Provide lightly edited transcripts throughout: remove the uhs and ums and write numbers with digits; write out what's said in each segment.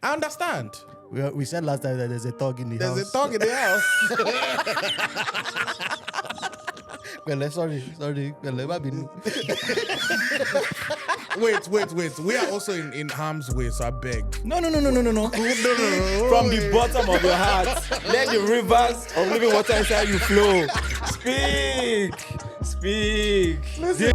I understand. We said last time that there's a thug in the house. There's a thug in the house. Well, sorry. Well, Wait. We are also in harm's way, so I beg. No. From the bottom of your heart, let the rivers of living water inside you flow. Speak. Listen.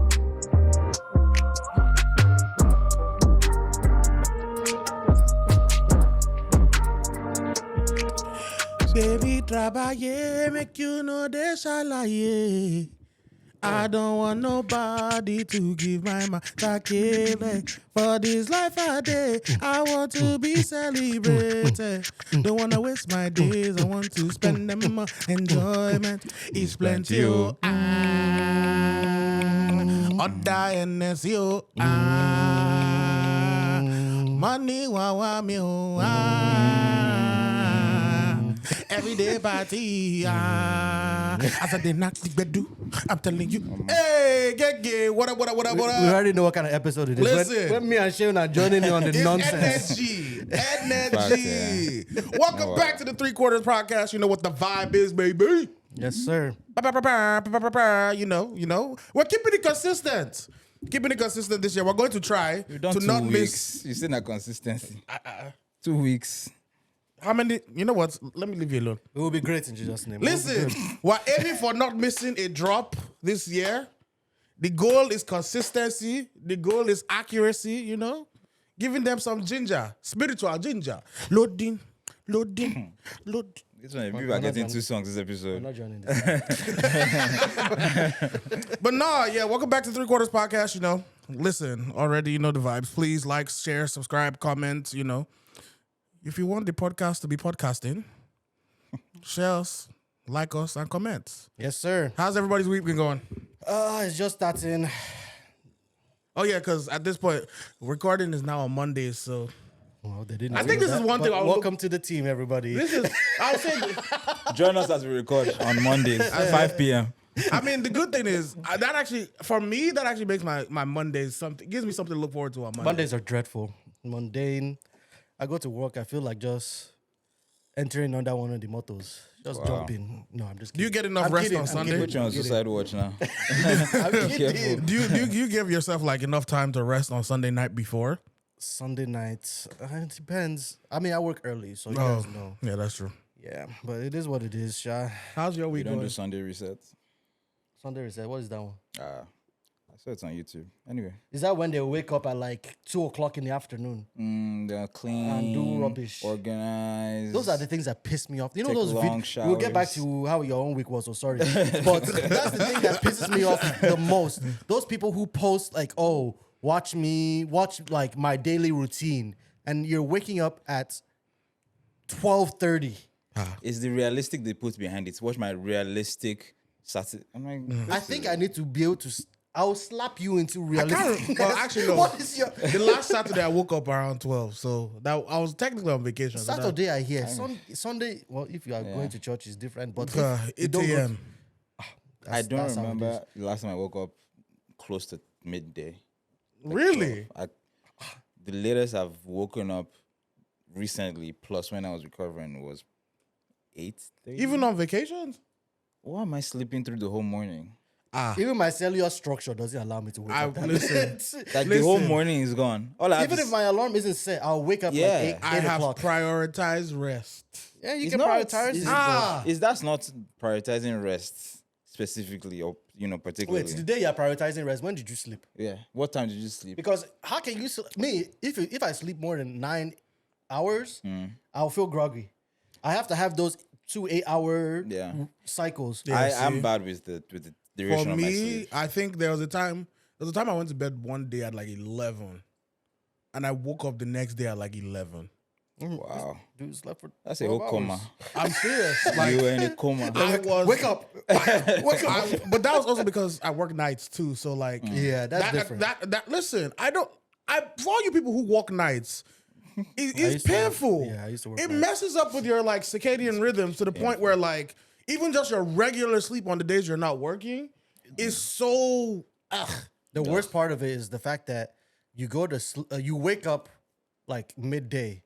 Baby, trabaye, make you know they shalaye. I don't want nobody to give my matakele. For this life I day, I want to be celebrated. Don't want to waste my days, I want to spend them on enjoyment. It's plenty, oh. Other you. Money, me, everyday party, as I did not do, I'm telling you. Hey, get, what up? we already know what kind of episode it is. Listen. When me and Sharon are joining you on the It's nonsense. Energy. Welcome back to the 3 Quarters podcast. You know what the vibe is, baby. Yes, sir. You know. We're keeping it consistent. This year. We're going to try You've done to 2 not weeks. miss. You said that consistency. 2 weeks. How many? You know what? Let me leave you alone. It will be great in Jesus' name. Listen, we're aiming for not missing a drop this year. The goal is consistency. The goal is accuracy, you know. Giving them some ginger, spiritual ginger. Loading. This one, people are getting 2 songs this I'm episode. not joining this. But no, yeah, welcome back to 3 Quarters podcast, you know. Listen, already you know the vibes. Please like, share, subscribe, comment, you know. If you want the podcast to be podcasting, share us, like us, and comment. Yes, sir. How's everybody's week been going? It's just starting. Oh, yeah, because at this point, recording is now on Mondays, so... Well, they didn't. I think this is one thing I would welcome to the team, everybody. This is... I'll say... Join us as we record on Mondays at 5 p.m. I mean, the good thing is, that actually, for me, that actually makes my Mondays something... Gives me something to look forward to on Mondays. Mondays are dreadful. Mundane. I go to work, I feel like just entering under one of the mottos. Just jumping. No, I'm just kidding. Do you get enough rest on Sunday? Put you on suicide watch now. I'm kidding. Do you give yourself like enough time to rest on Sunday night before? Sunday nights, it depends. I mean, I work early, so you guys know. Yeah, that's true. Yeah, but it is what it is, Sha. How's your We week don't going? do Sunday resets. Sunday reset, what is that one? I saw it on YouTube. Anyway. Is that when they wake up at like 2 o'clock in the afternoon? They're clean. And do rubbish. Organized. Those are the things that piss me off. You know Take those long videos. We'll get back showers. to how your own week was, so sorry. But that's the thing that pisses me off the most. Those people who post like, oh, watch like my daily routine. And you're waking up at 12:30. It's the realistic they put behind it. Watch my realistic Saturday. I'm like, I think I need to be able to... I'll slap you into realistic. Well, actually, no. What is your... The last Saturday I woke up around 12, so that I was technically on vacation. so that- Saturday, I hear. Sunday, well, if you are going to church, it's different. But if 8 you don't go a.m. I don't that's how it remember is. the last time I woke up close to midday. Really? The latest I've woken up recently, plus when I was recovering, was 8. Even on vacations? Why am I sleeping through the whole morning? Even my cellular structure doesn't allow me to wake up. that listen. late. Like the whole morning is gone. All I have Even is- if my alarm isn't set, I'll wake up Yeah. like 8 I have o'clock. prioritized rest. Yeah, you It's can not- prioritize is- it. Is that's not prioritizing rest specifically or particularly? Wait, the day you're prioritizing rest, when did you sleep? Yeah. What time did you sleep? Because how can you me if I sleep more than 9 hours, I'll feel groggy. I have to have those 2 8-hour Yeah. cycles. I'm bad with the duration For of my me, sleep. I think there was a time I went to bed one day at like 11. And I woke up the next day at like 11. Wow. Dude slept for That's a 12 whole coma. hours. I'm serious. You were in a coma. I was Wake up. Wake up. but that was also because I work nights too. So like, Yeah, that's different. Listen, for all you people who work nights, it's painful. I used to work It nights. messes up with your like circadian rhythms to the point where like even just your regular sleep on the days you're not working is so. The worst part of it is the fact that you go to you wake up like midday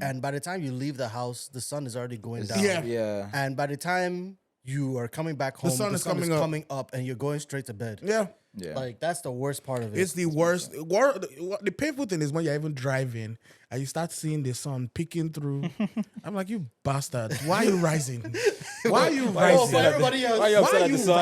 and by the time you leave the house, the sun is already going down. Yeah. Yeah. And by the time you are coming back home, sun is coming up. and you're going straight to bed. Yeah. Yeah. Like that's the worst part of it. It's the worst. The painful thing is when you're even driving and you start seeing the sun peeking through. I'm like, you bastard. Why are you rising? Why are you rising? for everybody else. Why you Why upset are at you the sun?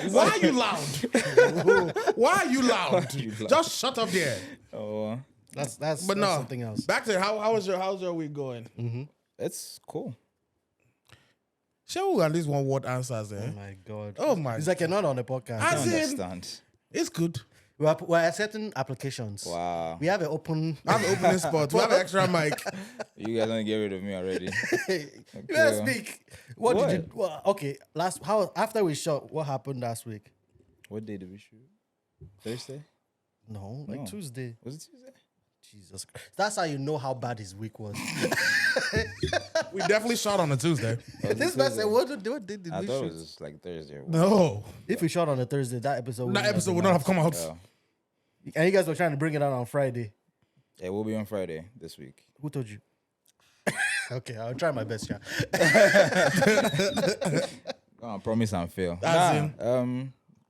rising? Why are you loud? Why are you loud? Just shut up there. Oh, That's But no, something else. back to how's your week going? it's cool. Shall we at least one word answers Oh there? my god. Oh my It's like you're not on the podcast. I As in- understand. It's good. We're accepting applications. Wow. We have an open. I have an opening spot. We have an extra mic. You guys don't get rid of me already. You better speak. What did you? Well, okay. After we shot, what happened last week? What day did we shoot? Thursday? No, No. Tuesday. Was it Tuesday? Jesus Christ. That's how you know how bad his week was. We definitely shot on a Tuesday. This man said, what did I we thought it shoot? was like Thursday. No. If we shot on a Thursday, that episode That episode would not have come out. Oh. And you guys were trying to bring it out on Friday. Yeah, we'll be on Friday this week. Who told you? Okay, I'll try my best, yeah. I promise and fail. As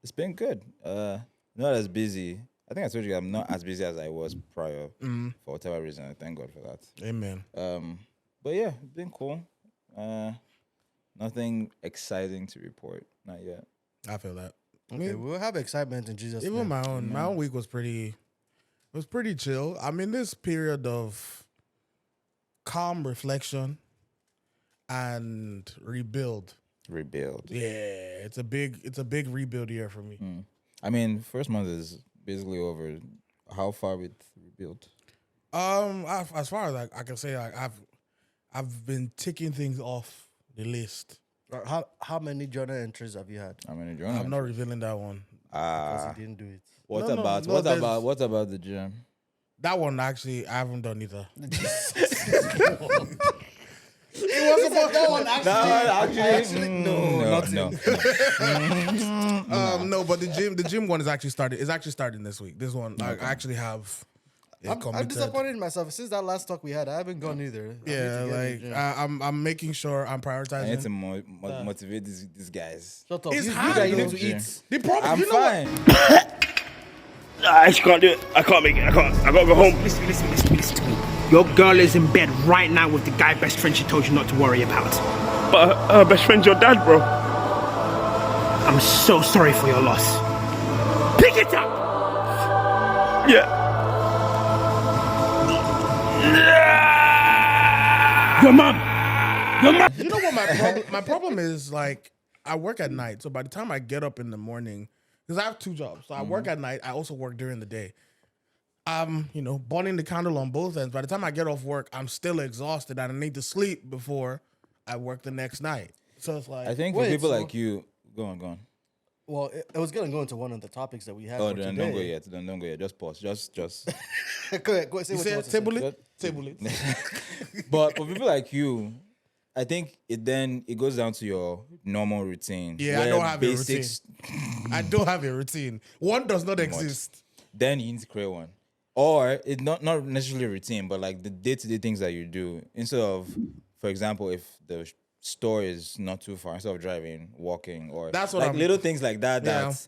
It's been good. Not as busy. I think I told you I'm not as busy as I was prior for whatever reason. I thank God for that. Amen. But yeah, it's been cool. Nothing exciting to report. Not yet. I feel that. I Okay, mean, we'll have excitement in Jesus' even name. my own week was pretty chill. I'm in this period of calm reflection and rebuild. Rebuild. Yeah, it's a big rebuild year for me. I mean, first month is basically over. How far with rebuild? As far as I can say, like I've been ticking things off the list. How many journal entries have you had? I mean, I'm not revealing that one. Because you didn't do it. What No, no, about no, what there's- about what about the gym? That one actually I haven't done either. It was about that one actually, no. No, but the gym one is actually started. It's actually starting this week. This one I actually have. it I'm committed. disappointed in myself. Since that last talk we had, I haven't gone either. I need to Yeah, get in the like gym. I'm making sure I'm I need to prioritizing. motivate these guys. Shut up. It's you hard, that you need though. to eat. The problem, I'm you know what? fine. I just can't do it. I can't make it. I gotta go home. Listen to me. Your girl is in bed right now with the guy best friend she told you not to worry about. But her best friend's your dad, bro. I'm so sorry for your loss. Pick it up! Yeah. Your mom! You know what my problem is? Like I work at night, so by the time I get up in the morning, because I have two jobs, so I work at night. I also work during the day. I'm burning the candle on both ends. By the time I get off work, I'm still exhausted and I need to sleep before I work the next night. So it's like I think for Wait, people so- like you, go on. Well, I was gonna go into one of the topics that we had. Oh, for then today. don't go yet. Then don't go yet. Just pause. Just. Go ahead. Say you what you say want to say. table it, table it. But for people like you, I think it goes down to your normal routine. Yeah, I where don't have a basics, I don't have a routine. One does not exist. Then you need to create one. Or it's not necessarily a routine, but like the day-to-day things that you do. Instead of, for example, if the store is not too far, instead of driving, walking, or That's what like I'm- little things like that, Yeah. that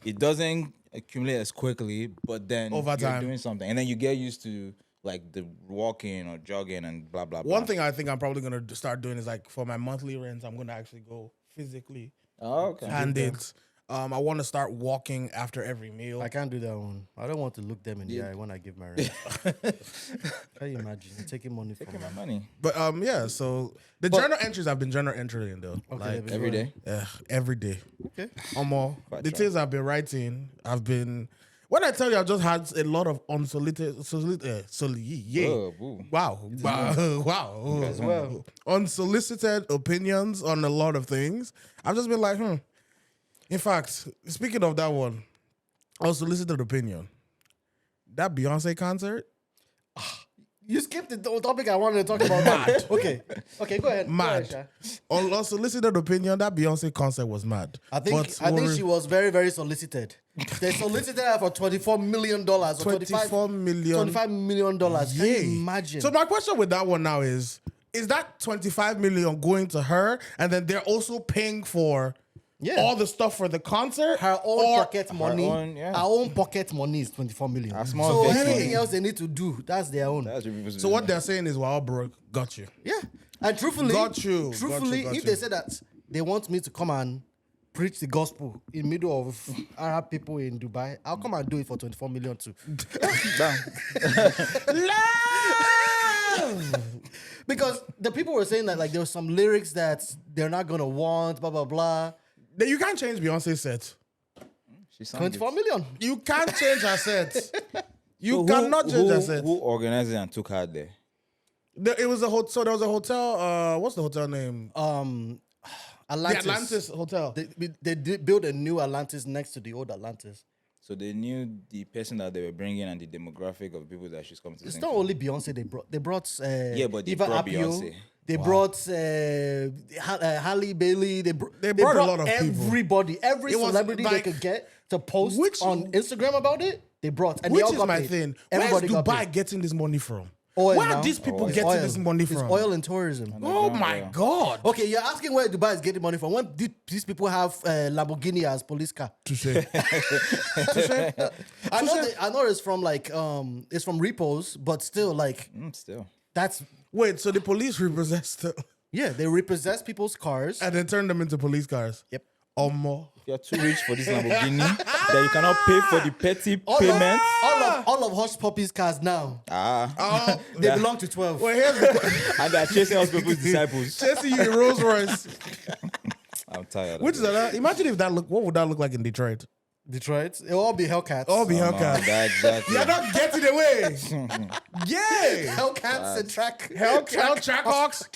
it doesn't accumulate as quickly, but then Over you're time. doing something. And then you get used to like the walking or jogging and blah, blah, blah. One thing I think I'm probably gonna start doing is like for my monthly rent, I'm gonna actually go physically Oh, okay. hand it. I want to start walking after every meal. I can't do that one. I don't want to look them in the eye when I give my rent. Can you imagine taking money from Taking me? my money But yeah, so the journal entries I've been journal entering though. Okay, Like let me every go day. every day. Okay. Quite The sure. things I've been writing, when I tell you I've just had a lot of unsolicited Oh, boo. wow. As well. Unsolicited opinions on a lot of things. I've just been like, In fact, speaking of that one, unsolicited opinion. That Beyonce concert, You skipped the topic I wanted to talk about. Mad. Okay, go ahead. Mad. Go ahead, Unsolicited opinion, that Beyonce concert was mad. I think she was very, very solicited. They solicited her for $24 million or $24 million. $25 million. Can you imagine? So my question with that one now is that 25 million going to her and then they're also paying for all the stuff for the concert? Her own pocket money. Her own pocket money is 24 million. So anything else they need to do, that's their own. So what they're saying is, we're all broke. Got you. Yeah. And truthfully, Got you. If they say that they want me to come and preach the gospel in the middle of Arab people in Dubai, I'll come and do it for 24 million too. Love! Because the people were saying that like there were some lyrics that they're not gonna want, blah blah blah. You can't change Beyonce's set. 24 million. You can't change her set. You cannot change her set. Who organized it and took her there? It was a hotel. So there was a hotel. What's the hotel name? Atlantis. The Atlantis Hotel. They did build a new Atlantis next to the old Atlantis. So they knew the person that they were bringing and the demographic of people that she's coming to. It's not only Beyonce they brought. They brought but they Eva brought Apio. Beyonce. They brought Halle Bailey. They brought a lot of people. Everybody, every celebrity they could get to post on Instagram about it. They brought, and which they all is got my paid. thing. Everybody Where's got Dubai paid. getting this money from? Oil Where now. are these people It's getting oil. this money from? It's oil and tourism. Oh my God. Okay, you're asking where Dubai is getting money from. When did these people have Lamborghini as police car? Touche. I know it's from like it's from repos, but still like Still. that's Wait, so the police repossessed them they repossess people's cars. and then turned them into police cars? Yep. More. You're too rich for this Lamborghini that you cannot pay for the petty payment. All of Hush Puppy's cars now. They belong to 12. Well, here's the And they're chasing us people's disciples. chasing you in Rolls Royce. I'm tired. Which is that? Imagine if that look. What would that look like in Detroit? Detroit. It'll all be Hellcats. All be Hellcats. Exactly. You're not getting away. Yeah. Hellcats and track. Trackhawks.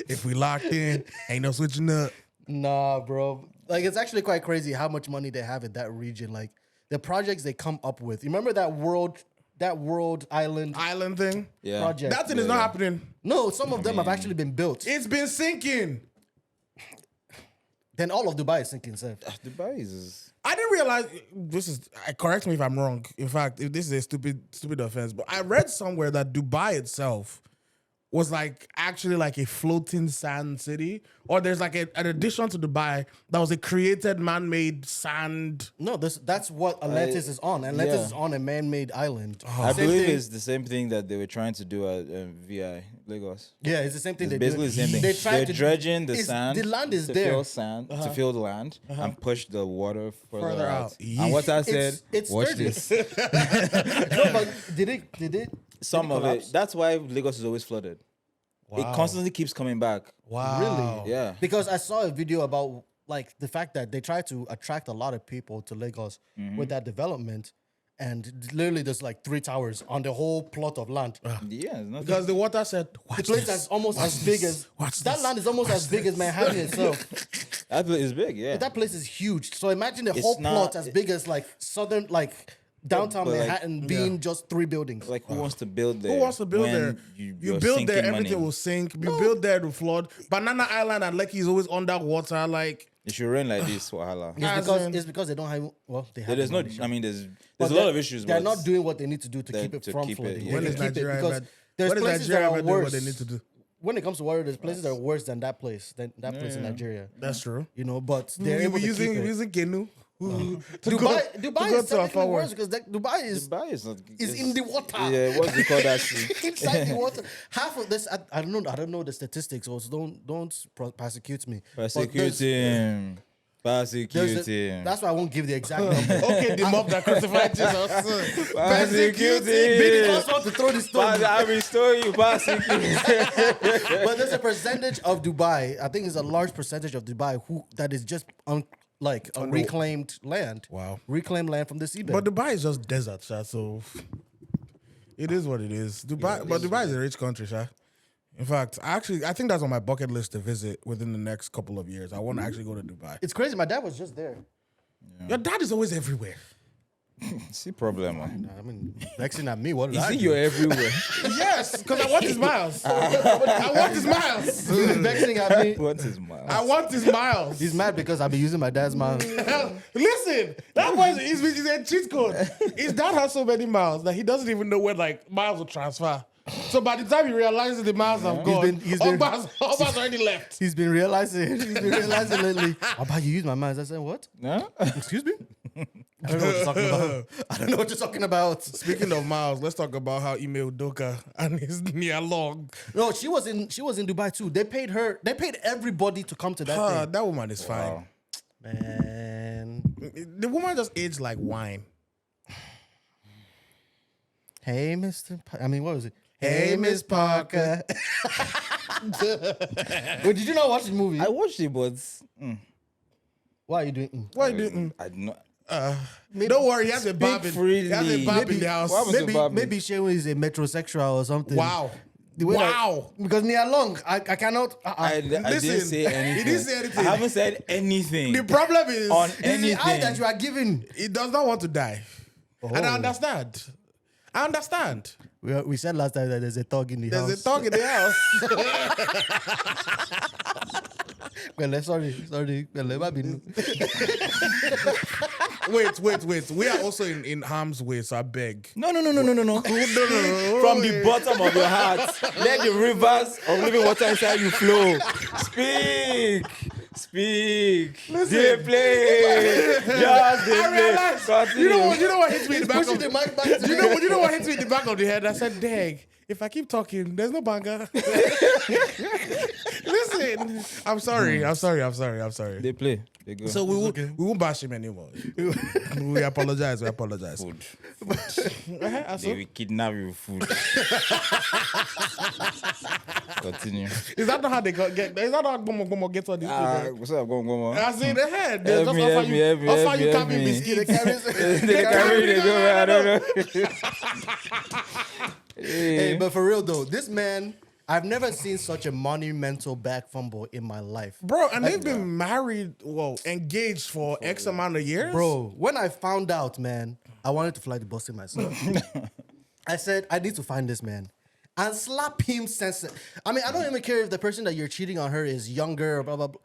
If we locked in, ain't no switching up. Nah, bro. Like it's actually quite crazy how much money they have in that region. Like the projects they come up with. You remember that world island thing? Yeah. project? That thing is not happening. No, some of them have actually been built. It's been sinking. Then all of Dubai is sinking, sir. Dubai is. I didn't realize this is. Correct me if I'm wrong. In fact, if this is a stupid offense, but I read somewhere that Dubai itself was like actually like a floating sand city, or there's like an addition to Dubai that was a created man-made sand. No, that's what Atlantis is on. Atlantis is on a man-made island. I Same believe thing- it's the same thing that they were trying to do at VI Lagos. Yeah, it's the same thing It's they do. basically the same thing. They tried They're to dredging the it's- sand. The land is to there. Fill sand to fill the land and push the water further out. Yeesh. And what I said, It's watch sturdy. this. No, but did it? Some of it. That's why Lagos is always flooded. It constantly keeps coming back. Wow. Really? Yeah. Because I saw a video about like the fact that they try to attract a lot of people to Lagos with that development, and literally there's like 3 towers on the whole plot of land. Yeah. It's not Because the water said, watch The place this. that's almost as big as Watch that this. land is almost as big as Manhattan itself. that place is big. Yeah. That place is huge. So imagine the It's whole not- plot as big as like southern, like downtown But, like, Manhattan being just 3 buildings. Like who wants to build there? Who wants to build when there? You You you're build there, sinking everything money? will sink. You build there, it will flood. Banana Island and Lekki is always underwater. Like, It should rain like this, Wahala. It's because they don't have. Well, they have. There's the no. money, I mean, there's But a lot of issues. They're but not doing what they need to do to They- keep it to from keep it, flooding. yeah. They when is keep it Nigeria because ever, there's when is places Nigeria that are ever doing worse. what they need to do? When it comes to water, there's places that are worse than that place, that place in Nigeria. That's true. You know, but they're We able were to using keep it. using canoe. Dubai is technically worse because Dubai is Dubai is not. in the water. Yeah, what's it called? Actually, Inside the water. Half of this, I don't know the statistics. Also, don't persecute me. But persecute him. Persecute him. that's why I won't give the exact number. Okay, the mob that crucified Jesus. Persecute Be the him. first one to throw the stone. I restore you. Persecute. But there's a percentage of Dubai. I think it's a large percentage of Dubai that is just reclaimed land. Wow. Reclaimed land from the seabed. But Dubai is just desert, Sha, so it is what it is. Dubai is a rich country, Sha. In fact, I think that's on my bucket list to visit within the next couple of years. I want to actually go to Dubai. It's crazy. My dad was just there. Your dad is always everywhere. See problem, man. I mean, vexing at me. What did You I see, do? you're everywhere. Yes, because I want his miles. I want his miles. He's vexing at me. What is my? I want his miles. He's mad because I've been using my dad's miles. Listen, that boy is a cheat code. His dad has so many miles that he doesn't even know where like miles will transfer. So by the time he realizes the miles have gone, all miles already left. He's been realizing lately. About you use my miles. I said, what? No? Excuse me? I don't know what you're talking about. I don't know what you're talking about. Speaking of miles, let's talk about how Ime Udoka and his Nia Long. No, she was in Dubai too. They paid her. They paid everybody to come to that thing. That woman is fine. Man. The woman just aged like wine. Hey, Mr. What was it? Hey, Miss Parker. Wait, did you not watch the movie? I watched it, but Why are you doing? What are you doing? I did not. Don't worry, he has a bob in, freely. he has a bob in the house. What was the Maybe Shehu is a metrosexual or something. Wow. The way Wow. because Nia Long, I cannot. I didn't Listen, say anything. he didn't say anything. I haven't said anything. The problem is, on It's the anything. eye that you are giving. he does not want to die. And I understand. I understand. We said last time that there's a thug in the house. There's a dog in the house. Well, sorry. Well, it might be. Wait. We are also in harm's way, so I beg. No. From the bottom of your heart, let the rivers of living water inside you flow. Speak. They play. Just they I play. realized. Continue. You know what hits me in the back Pushing of the mic back to you know what hits me in the back of the head? I said, dang, if I keep talking, there's no banger. Listen, I'm sorry. They play. They go. So we won't bash him anymore. we apologize. food. I They will kidnap you with food. Continue. Is that not how they get? Is that not how Gomo gets on these people? What's up, go. I see the head. They Help just me, offer help me, you, help me, offer help you me, cabin help me. biscuit. They carry. They go. I don't know. Hey, but for real though, this man, I've never seen such a monumental back fumble in my life. Bro, and they've been married, engaged for X amount of years. Bro, when I found out, man, I wanted to fly to Boston myself. I said, I need to find this man and slap him I mean, I don't even care if the person that you're cheating on her is younger or blah, blah, blah.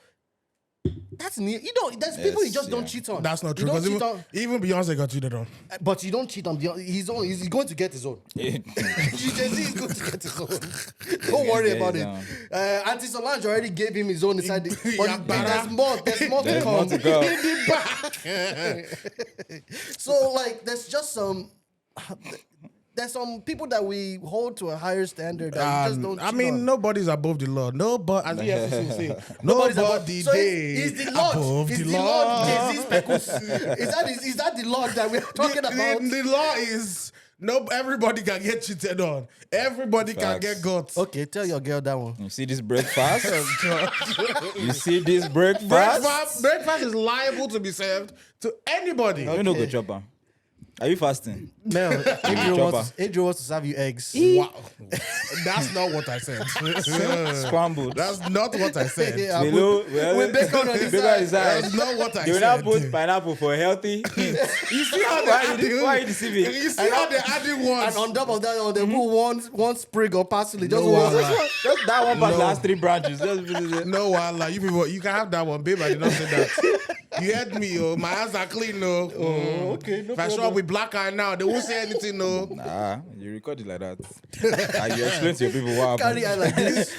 That's near. There's people you just don't cheat on. That's not You true. don't Because cheat on, even Beyonce got cheated on. but you don't cheat on he's going to get his own. He's going to get his own. Don't worry about it. Auntie Solange already gave him his own inside the, but there's more to come. to go. In the back. So like there's some people that we hold to a higher standard that we just don't cheat on. Nobody's above the law. Nobody, as the FCC will say, Nobody's nobody so day is the Lord. above Is the the law. Lord Jesus Pecus? Is that the Lord that we're talking about? The law is everybody can get cheated on. Everybody can Facts. get got. Okay, tell your girl that one. You see this breakfast? You see this breakfast? Breakfast is liable to be served to anybody. You know, go chopper. Are you fasting? Man, Adrian Chopper. wants to serve you eggs. Wow. That's not what I said. Scrambled. That's not what I said. Yeah, Below, with bacon on the side. That's not what I They will not said. put pineapple for healthy. You see how Why they are you deceiving? You see how they're adding And ones. on top of that, they put one sprig of parsley. Just No, one. Allah. Just that one past No. last 3 branches. Just No, Allah, you people, you can have that one, babe. I did not say that. You heard me, yo. My hands are clean, no. Oh, okay, no If I show up with black eye now, they won't say anything, no. Nah, you record it like that. And you explain to your people what Carry happened. eye like this.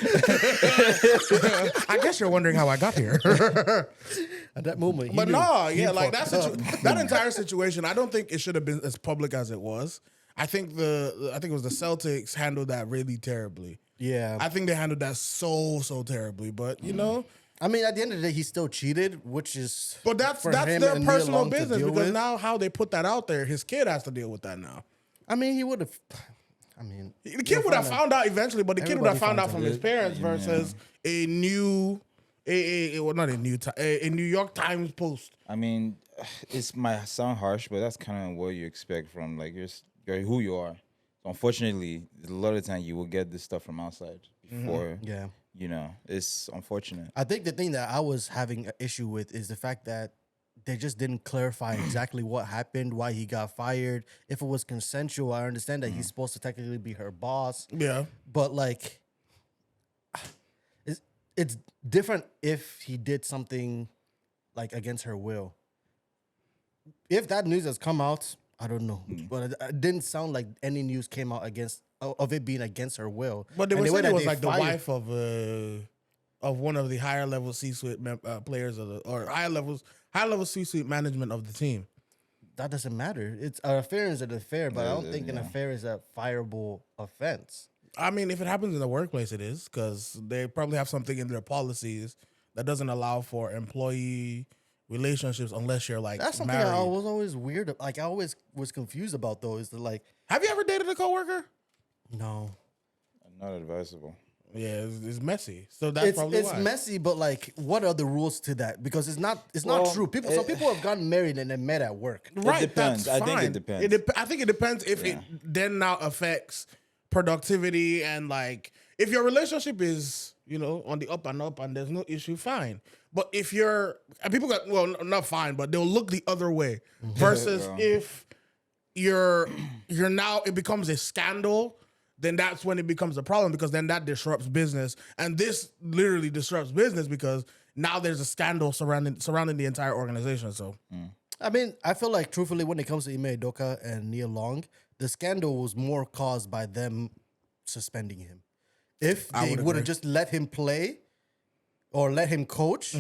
I guess you're wondering how I got here. At that moment. But he knew. no, He yeah, like fucked that up. that entire situation, I don't think it should have been as public as it was. I think it was the Celtics handled that really terribly. Yeah. I think they handled that so terribly. But you know, I mean, at the end of the day, he still cheated, which is. but that's for their him and Nia personal Long to business deal because with. now how they put that out there, his kid has to deal with that now. I mean, he would have. I mean, The kid would have found out eventually, but the kid would have found Everybody out from finds his parents versus a New York Times post. I mean, it might sound harsh, but that's kind of what you expect from like you're who you are. So unfortunately, a lot of the time you will get this stuff from outside before. Yeah. You know, it's unfortunate. I think the thing that I was having an issue with is the fact that they just didn't clarify exactly what happened, why he got fired. If it was consensual, I understand that he's supposed to technically be her boss. Yeah. But like, it's different if he did something like against her will. If that news has come out, I don't know, but it didn't sound like any news came out of it being against her will. But they And were the way saying it that was they like the fired- wife of one of the higher level C-suite players or higher level C-suite management of the team. That doesn't matter. It's an affair is an affair, but I don't think an yeah. affair is a fireable offense. I mean, if it happens in the workplace, it is, because they probably have something in their policies that doesn't allow for employee relationships unless you're like That's something married. I was always weird. Like I always was confused about though. Is that like Have you ever dated a coworker? no, Not advisable. Yeah, it's messy. So that's probably it's why. messy. But like, what are the rules to that? Because it's not Well, true. Some people have gotten married and they met at work. Right, depends. that's I think it fine. depends. I think it depends if it then now affects productivity and like if your relationship is on the up and there's no issue, fine. But if and people got not fine, but they'll look the other way. Versus if you're now it becomes a scandal, then that's when it becomes a problem because then that disrupts business, and this literally disrupts business because now there's a scandal surrounding the entire organization. So. I mean, I feel like truthfully, when it comes to Ime Udoka and Nia Long, the scandal was more caused by them suspending him. If they would have just let him play or let him coach,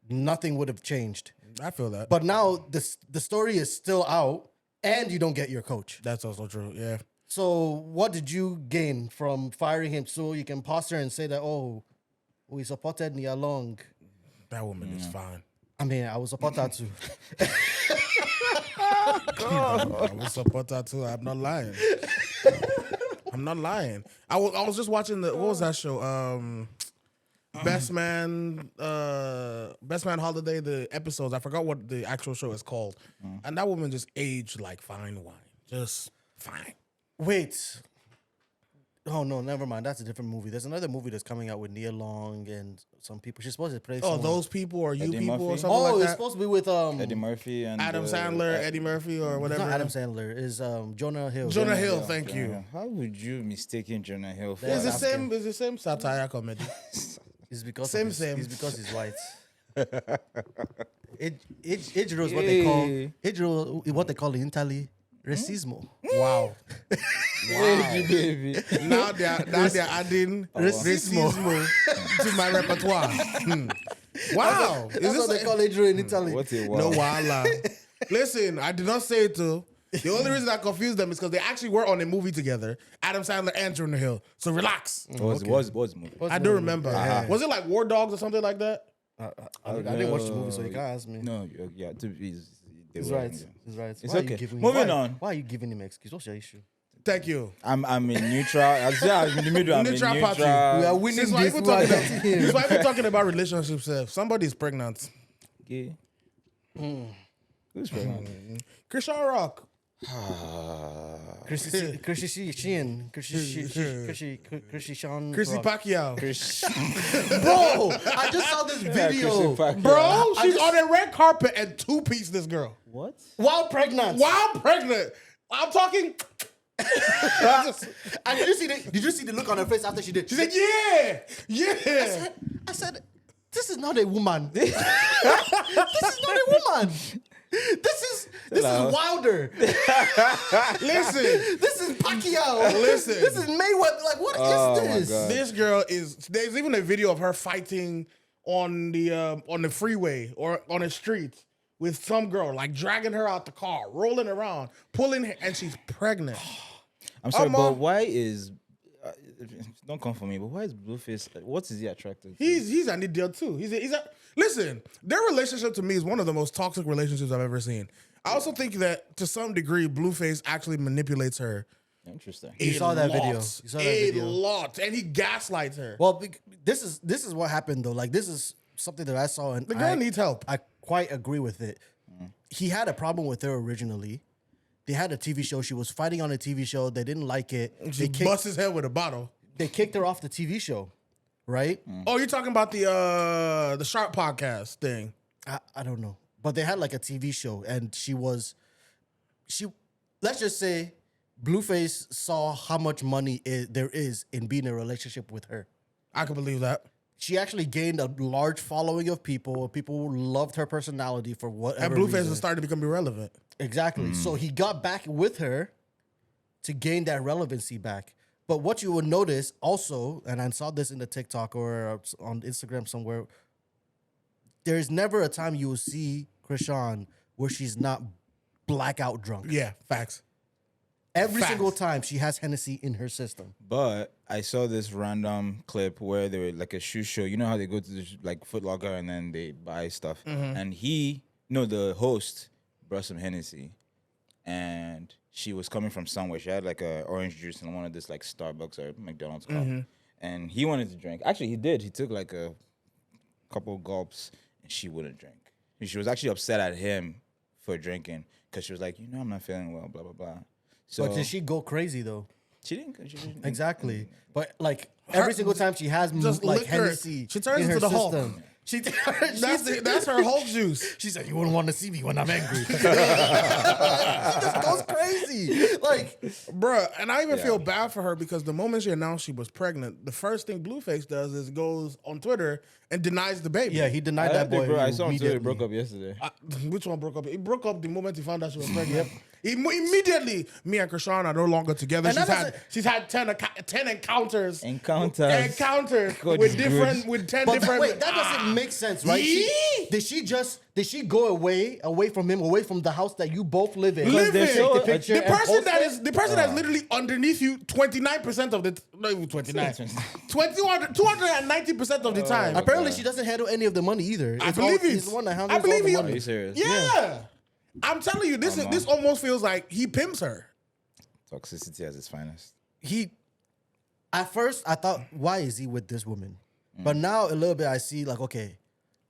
nothing would have changed. I feel that. But now the story is still out, and you don't get your coach. That's also true. Yeah. So what did you gain from firing him? So you can posture and say that, we supported Nia Long. That woman is fine. I mean, I will support her too. I will support that too. I'm not lying. I'm not lying. I was just watching what was that show? Best Man Holiday, the episodes. I forgot what the actual show is called. And that woman just aged like fine wine. Just fine. Wait. Oh, no, never mind. That's a different movie. There's another movie that's coming out with Nia Long and some people. She's supposed to play Oh, someone. those people or you Eddie people or Murphy? something Oh, like it's that? supposed to be with Eddie Murphy and Adam Sandler, Eddie Murphy, or It's whatever. not Adam Sandler. It's Jonah Hill. Jonah Hill, thank you. How would you mistaken Jonah Hill for Yeah, It's the that? same. It's the same satire comedy. It's because Same, of his, same. It's because he's white. Ejiro is what they call Ejiro. What they call in Italy, racismo. Wow. Hey, baby. Now they're adding racismo to my repertoire. Wow. That's what they call Ejiro in Italy. What a No wow. wala. Listen, I did not say it too. The only reason I confused them is because they actually were on a movie together, Adam Sandler and Jonah Hill. So relax. What's the movie? I do remember. Was it like War Dogs or something like that? I didn't watch the movie, so you can't ask me. No, yeah, He's right. He's right. It's Why are you okay. giving- Moving why- on. Why are you giving him excuse? What's your issue? Thank you. I'm in neutral. I'm in the middle. I'm in Neutral neutral. party. We are winning Since why this. people We are talking getting about, him. this is why people talking about relationships. Somebody's pregnant. Okay. Who's pregnant? Chrisean Rock. Chrisean. Chrissy Pacquiao. Bro, I just saw this video. Bro, she's on a red carpet and two-piece this girl. What? While pregnant. While pregnant. I'm talking. And did you see the look on her face after she did? She said, yeah. I said, this is not a woman. This is not a woman. This is Wilder. Listen. This is Pacquiao. Listen. This is Mayweather. Like, what is this? God. This girl is. There's even a video of her fighting on the freeway or on the street with some girl, like dragging her out the car, rolling around, pulling her, and she's pregnant. I'm sorry, Mom. but why is don't come for me? But why is Blueface? What is he attracted to? He's an idiot too. Listen. Their relationship to me is one of the most toxic relationships I've ever seen. I also think that to some degree, Blueface actually manipulates her. Interesting. You saw that video. You saw that A video. lot, and he gaslights her. Well, this is what happened though. Like, this is something that I saw, and The girl needs help. I quite agree with it. He had a problem with her originally. They had a TV show. She was fighting on a TV show. They didn't like it. She busts his head with a bottle. They kicked her off the TV show, right? Oh, you're talking about the Sharp podcast thing. I don't know. but they had like a TV show, and she. Let's just say, Blueface saw how much money there is in being in a relationship with her. I can believe that. She actually gained a large following of people. People loved her personality for whatever And Blueface reason. was starting to become irrelevant. Exactly. So he got back with her to gain that relevancy back. But what you would notice also, and I saw this in the TikTok or on Instagram somewhere, there's never a time you will see Chrisean where she's not blackout drunk. Yeah, facts. Every Facts. single time she has Hennessy in her system. But I saw this random clip where they were like a shoe show. You know how they go to the, like Foot Locker and then they buy stuff. And the host brought some Hennessy, and she was coming from somewhere. She had like a orange juice and one of this like Starbucks or McDonald's cup. And he wanted to drink. Actually, he did. He took like a couple gulps, and she wouldn't drink. And she was actually upset at him for drinking because she was like, I'm not feeling well, blah blah blah. So But did she go crazy though? She didn't. Exactly. But like every single time she has Just like liquor. Hennessy She turns in her into the Hulk. system. That's her Hulk juice. She said, "You wouldn't want to see me when I'm angry." She just goes crazy. Like, Bruh, and I even feel bad for her because the moment she announced she was pregnant, the first thing Blueface does is goes on Twitter and denies the baby. yeah, he denied that boy. I saw him Twitter immediately. broke up yesterday. Which one broke up? He broke up the moment he found out she was pregnant. Immediately, me and Chrisean are no longer together. And She's had 10 encounters. Encounters. with God is different good. with 10 But different. wait, that doesn't make sense, right? Did she go away from him, away from the house that you both live in? Live Take in. the picture The and person post that it? is the person that's literally underneath you 29% of the not even 29 290% of the time. Apparently, she doesn't handle any of the money either. I believe he's the one that I handles all believe the he. money. Are you serious? Yeah. I'm telling you, this almost feels like he pimps her. Toxicity at its finest. At first, I thought, why is he with this woman? But now a little bit, I see like, okay,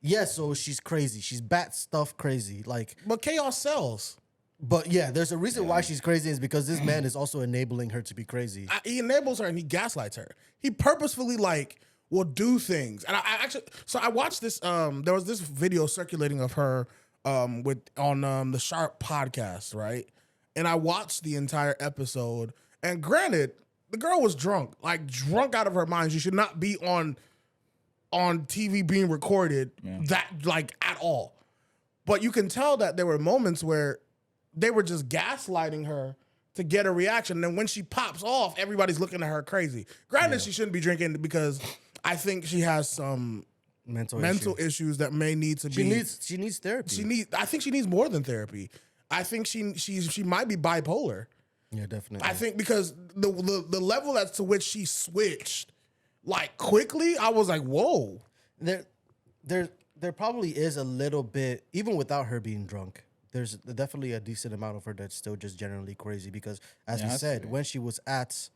yes, so she's crazy. She's bat stuff crazy. Like, But chaos sells. but yeah, there's a reason why she's crazy is because this man is also enabling her to be crazy. He enables her and he gaslights her. He purposefully will do things. And I watched this. There was this video circulating of her on the Sharp podcast, right? And I watched the entire episode. And granted, the girl was drunk out of her mind. She should not be on TV being recorded that at all. But you can tell that there were moments where they were just gaslighting her to get a reaction. And then when she pops off, everybody's looking at her crazy. Granted, she shouldn't be drinking because I think she has some mental issues that may need to be. She needs therapy. I think she needs more than therapy. I think she might be bipolar. Yeah, definitely. I think because the level as to which she switched quickly, I was like, whoa. There probably is a little bit, even without her being drunk. There's definitely a decent amount of her that's still just generally crazy because, as we said, when she was at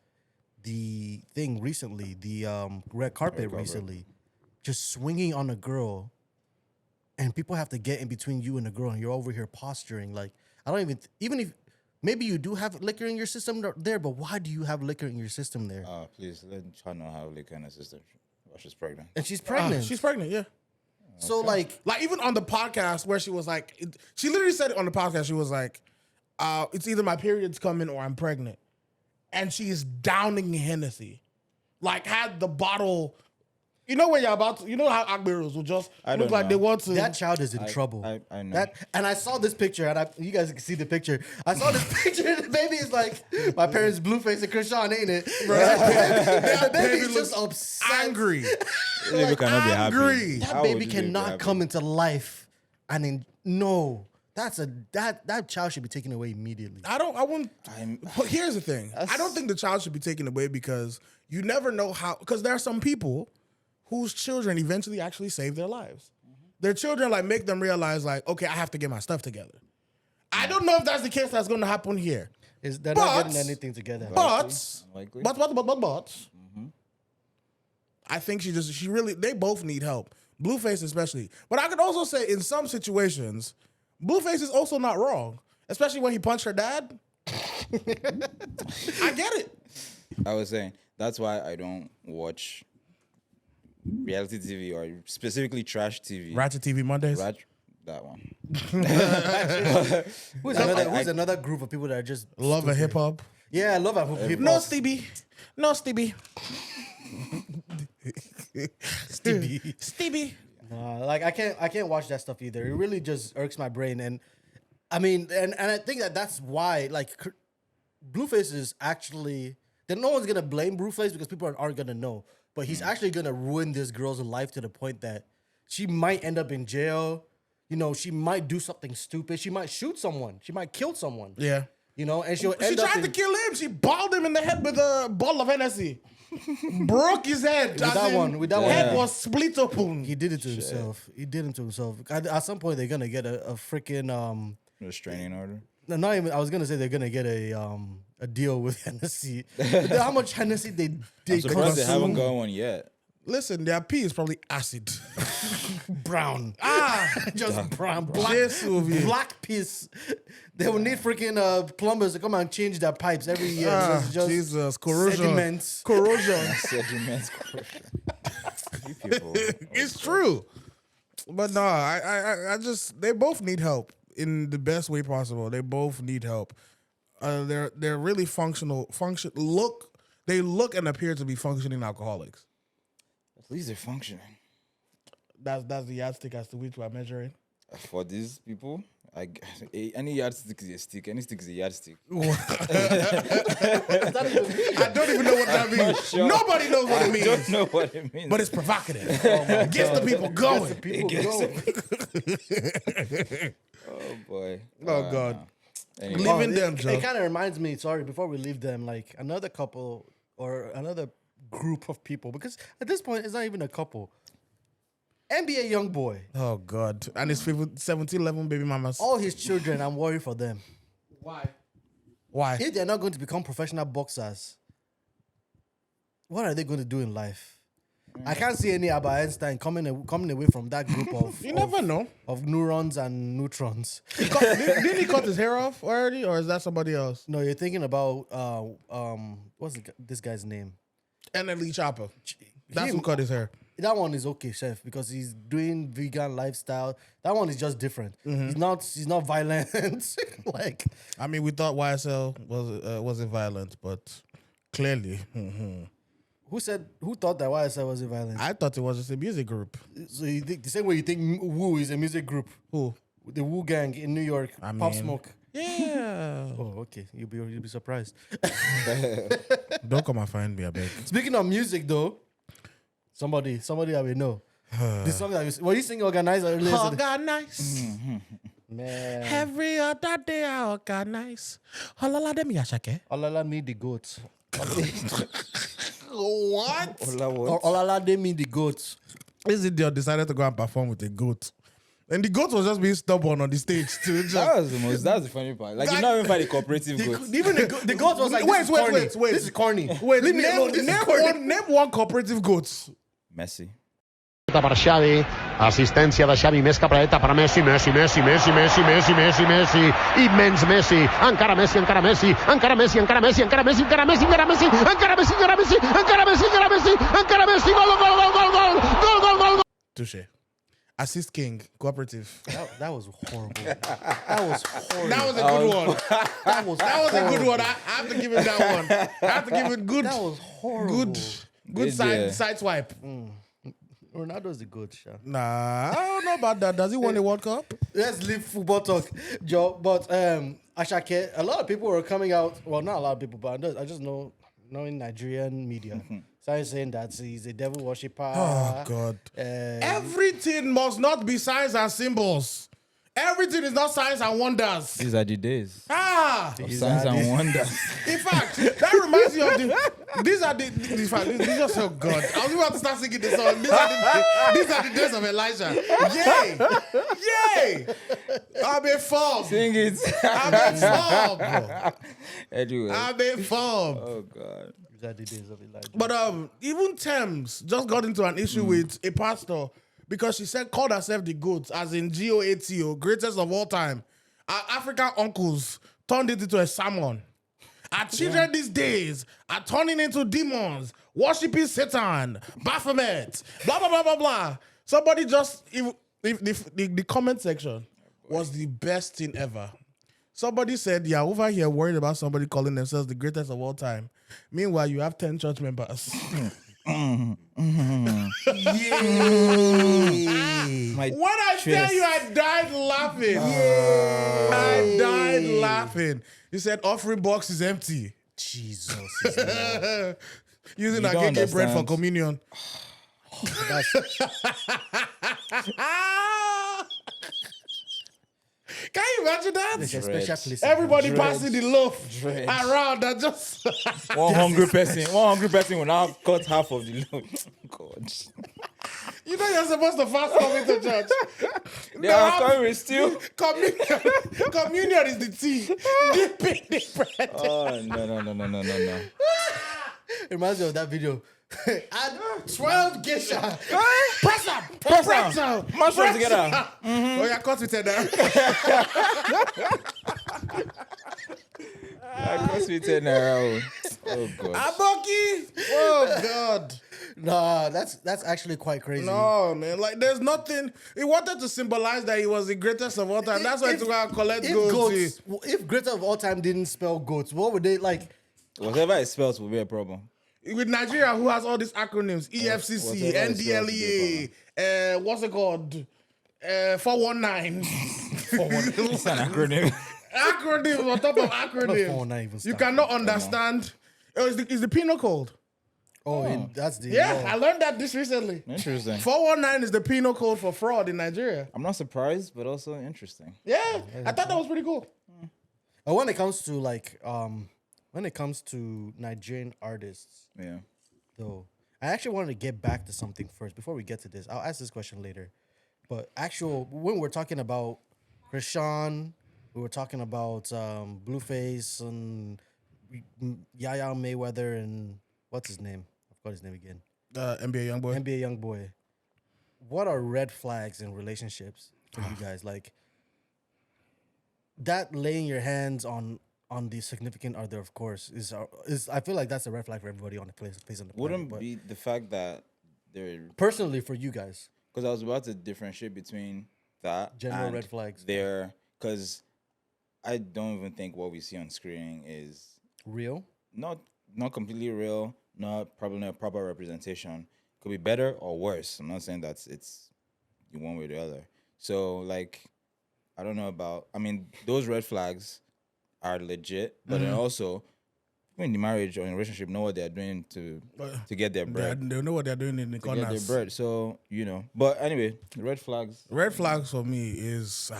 the thing recently, the red carpet recently, just swinging on a girl, and people have to get in between you and the girl, and you're over here posturing. Like, I don't even if maybe you do have liquor in your system there, but why do you have liquor in your system there? Please let her know how liquor in her system. She's pregnant. And she's pregnant. She's pregnant, yeah. So like even on the podcast where she was like, she literally said it on the podcast. She was like, it's either my period's coming or I'm pregnant. And she's downing Hennessy. Had the bottle. You know when you're about to, you know how Agberos will just look like they want to. that child is in trouble. I know. And I saw this picture, and you guys can see the picture. I saw this picture, and the baby is like, my parents' Blueface and Chrisean, ain't it? The baby is just upset. angry. Baby cannot be happy. angry. That How baby would you be cannot happy? come into life. And then, no. That child should be taken away immediately. But here's the thing. I don't think the child should be taken away because you never know how, because there are some people whose children eventually actually save their lives. Their children make them realize okay, I have to get my stuff together. I don't know if that's the case that's going to happen here. They're not getting anything together. Unlikely. But I think they both need help. Blueface especially. But I could also say in some situations, Blueface is also not wrong. Especially when he punched her dad. I get it. I was saying that's why I don't watch reality TV or specifically trash TV. Ratchet TV Mondays. that one. Who's another group of people that are just Love and hip hop. Yeah, I love hip hop. No Stevie. No Stevie. Stevie. Like I can't watch that stuff either. It really just irks my brain, and I mean, and I think that's why like Blueface is actually that no one's gonna blame Blueface because people aren't gonna know, but he's actually gonna ruin this girl's life to the point that she might end up in jail. You know, she might do something stupid. She might shoot someone. She might kill someone. Yeah. You know, and she'll She end up tried to kill him. She balled him in the head with a bottle of Hennessy. Broke his head. With that one. Head was split open. He did it to himself. He did it to himself. At some point, they're gonna get a freaking Restraining order. No, not even. I was gonna say they're gonna get a deal with Hennessy. How much Hennessy they I'm surprised they haven't consume? got one yet. Listen, their pee is probably acid. Brown. Just brown. Jesus. Black piss. They will need freaking plumbers to come and change their pipes every year. It's just Jesus, corrosion. sediments. Corrosion. Sediments corrosion. You people. It's true. But no, I just they both need help in the best way possible. They both need help. They're really functional. They look and appear to be functioning alcoholics. At least they're functioning. That's the yardstick as to which we're measuring. For these people, any yardstick is a stick. Any stick is a yardstick. I don't even know what that means. Sure. Nobody knows what it means. I don't know what it means. But it's provocative. It gets the people going. Oh boy. Oh God. Anyway. Leaving them, It Joe. kind of reminds me, sorry, before we leave them, like another couple or another group of people, because at this point, it's not even a couple. NBA Youngboy, Oh God. And his 17-11 baby mamas. all his children, I'm worried for them. Why? If they're not going to become professional boxers, what are they going to do in life? I can't see any Albert Einstein coming away from that group of You never know. of neurons and neutrons. Didn't he cut his hair off already, or is that somebody else? No, you're thinking about what's this guy's name? NLE Chopper. That's Him. who cut his hair. That one is okay, chef, because he's doing vegan lifestyle. That one is just different. He's not violent. Like, I mean, we thought YSL wasn't violent, but clearly, who thought that YSL wasn't violent? I thought it was just a music group. So you think the same way you think Wu is a music group? Who? The Wu Gang in New York, I Pop mean- Smoke. Yeah. Oh, okay. You'll be surprised. Don't come and find me, I beg. Speaking of music, though, somebody I will know. The song that you singing Organize earlier today? Organize. Man, Every other day I organize. Halala dem yashake. Olala me the goat. What? Olala de me the goat. This idiot decided to go and perform with a goat. And the goat was just being stubborn on the stage too. That's the funny part. Like, you not even find a cooperative goat. Even the goat was like, Wait, this is corny. wait. This is corny. Wait, Leave me alone. This is corny. name one cooperative goat. Messi. Per Xavi, assistència de Xavi més cap a la dreta per Messi, Messi, immens Messi, encara Messi, encara Messi, encara Messi, encara Messi, encara Messi, encara Messi, encara Messi, encara Messi, encara Messi, encara Messi, encara Messi, encara Messi, gol. Touche. Assist King, cooperative. That was horrible. That was horrible. That was a good one. That was That was a good horrible. one. I have to give it that one. I have to give it good. That was horrible. Good side swipe. Ronaldo's the goat, sure. Nah, I don't know about that. Does he win the World Cup? Let's leave football talk, Joe. But Ashake, a lot of people were coming out. Well, not a lot of people, but I just know in Nigerian media, started saying that he's a devil worshipper. Oh God! Everything must not be signs and symbols. Everything is not signs and wonders. These are the days These of signs are and wonders. In fact, that reminds me of these are the just oh God. I was about to start singing this song. These are the days of Elijah. Yay! I'm informed. Sing it. I'm informed. Anyway. I'm informed. Oh God. These are the days of Elijah. But even Thames just got into an issue with a pastor because she called herself the GOAT, as in GOATO, greatest of all time. Our African uncles turned it into a sermon. Our children these days are turning into demons, worshiping Satan, Baphomet, blah, blah, blah, blah, blah. Somebody just The comment section was the best thing ever. Somebody said, "Yeah, over here worried about somebody calling themselves the greatest of all time. Meanwhile, you have 10 church members." My When I tell you, I died laughing. I died laughing. He said, "Offering box is empty." Jesus. Using You a don't KK bread for understand. communion. Can you imagine that? It's a special place. Everybody Dread. passing the loaf Dread. around and just One hungry person will now cut half of the load. God. you know you're supposed to fast coming to church. They are coming with still. Communion is the tea. Dipping the bread. Oh no. It reminds me of that video. Add 12 geisha. Press up. Mash them together. Oh, yeah, cut it down. Oh god. Aboki. Oh, God. Nah, that's actually quite crazy. No, man. Like, there's nothing. He wanted to symbolize that he was the greatest of all time. That's why he took out collect goats. If greater of all time didn't spell goats, what would they like? Whatever it spells will be a problem. With Nigeria, who has all these acronyms, EFCC, whatever it spells NDLEA, what's it called? 419. It's an acronym. Acronyms on top of Not acronyms. 419 even You start. cannot understand. Oh, it's the penal code. That's the Yeah, law. I learned that this recently. Interesting. 419 is the penal code for fraud in Nigeria. I'm not surprised, but also interesting. Yeah, I thought that was pretty cool. But when it comes to like when it comes to Nigerian artists, Yeah. though, I actually wanted to get back to something first before we get to this. I'll ask this question later. But when we're talking about Chrisean, we were talking about Blueface and Yaya Mayweather and what's his name? I forgot his name again. NBA Youngboy. NBA Youngboy. What are red flags in relationships for you guys? Like that laying your hands on the significant other, of course, is I feel like that's a red flag for everybody on the place on the planet. Wouldn't but be the fact that they're personally for you guys, because I was about to differentiate between that General and red flags. There, because I don't even think what we see on screen is real. not completely real, probably not proper representation. Could be better or worse. I'm not saying that it's one way or the other. So like, I don't know about. I mean, those red flags are legit, but then also, in the marriage or in a relationship, know what they're doing to get their bread. They know what they're doing in the To get their corners. bread. So But anyway, red flags. Red flags for me is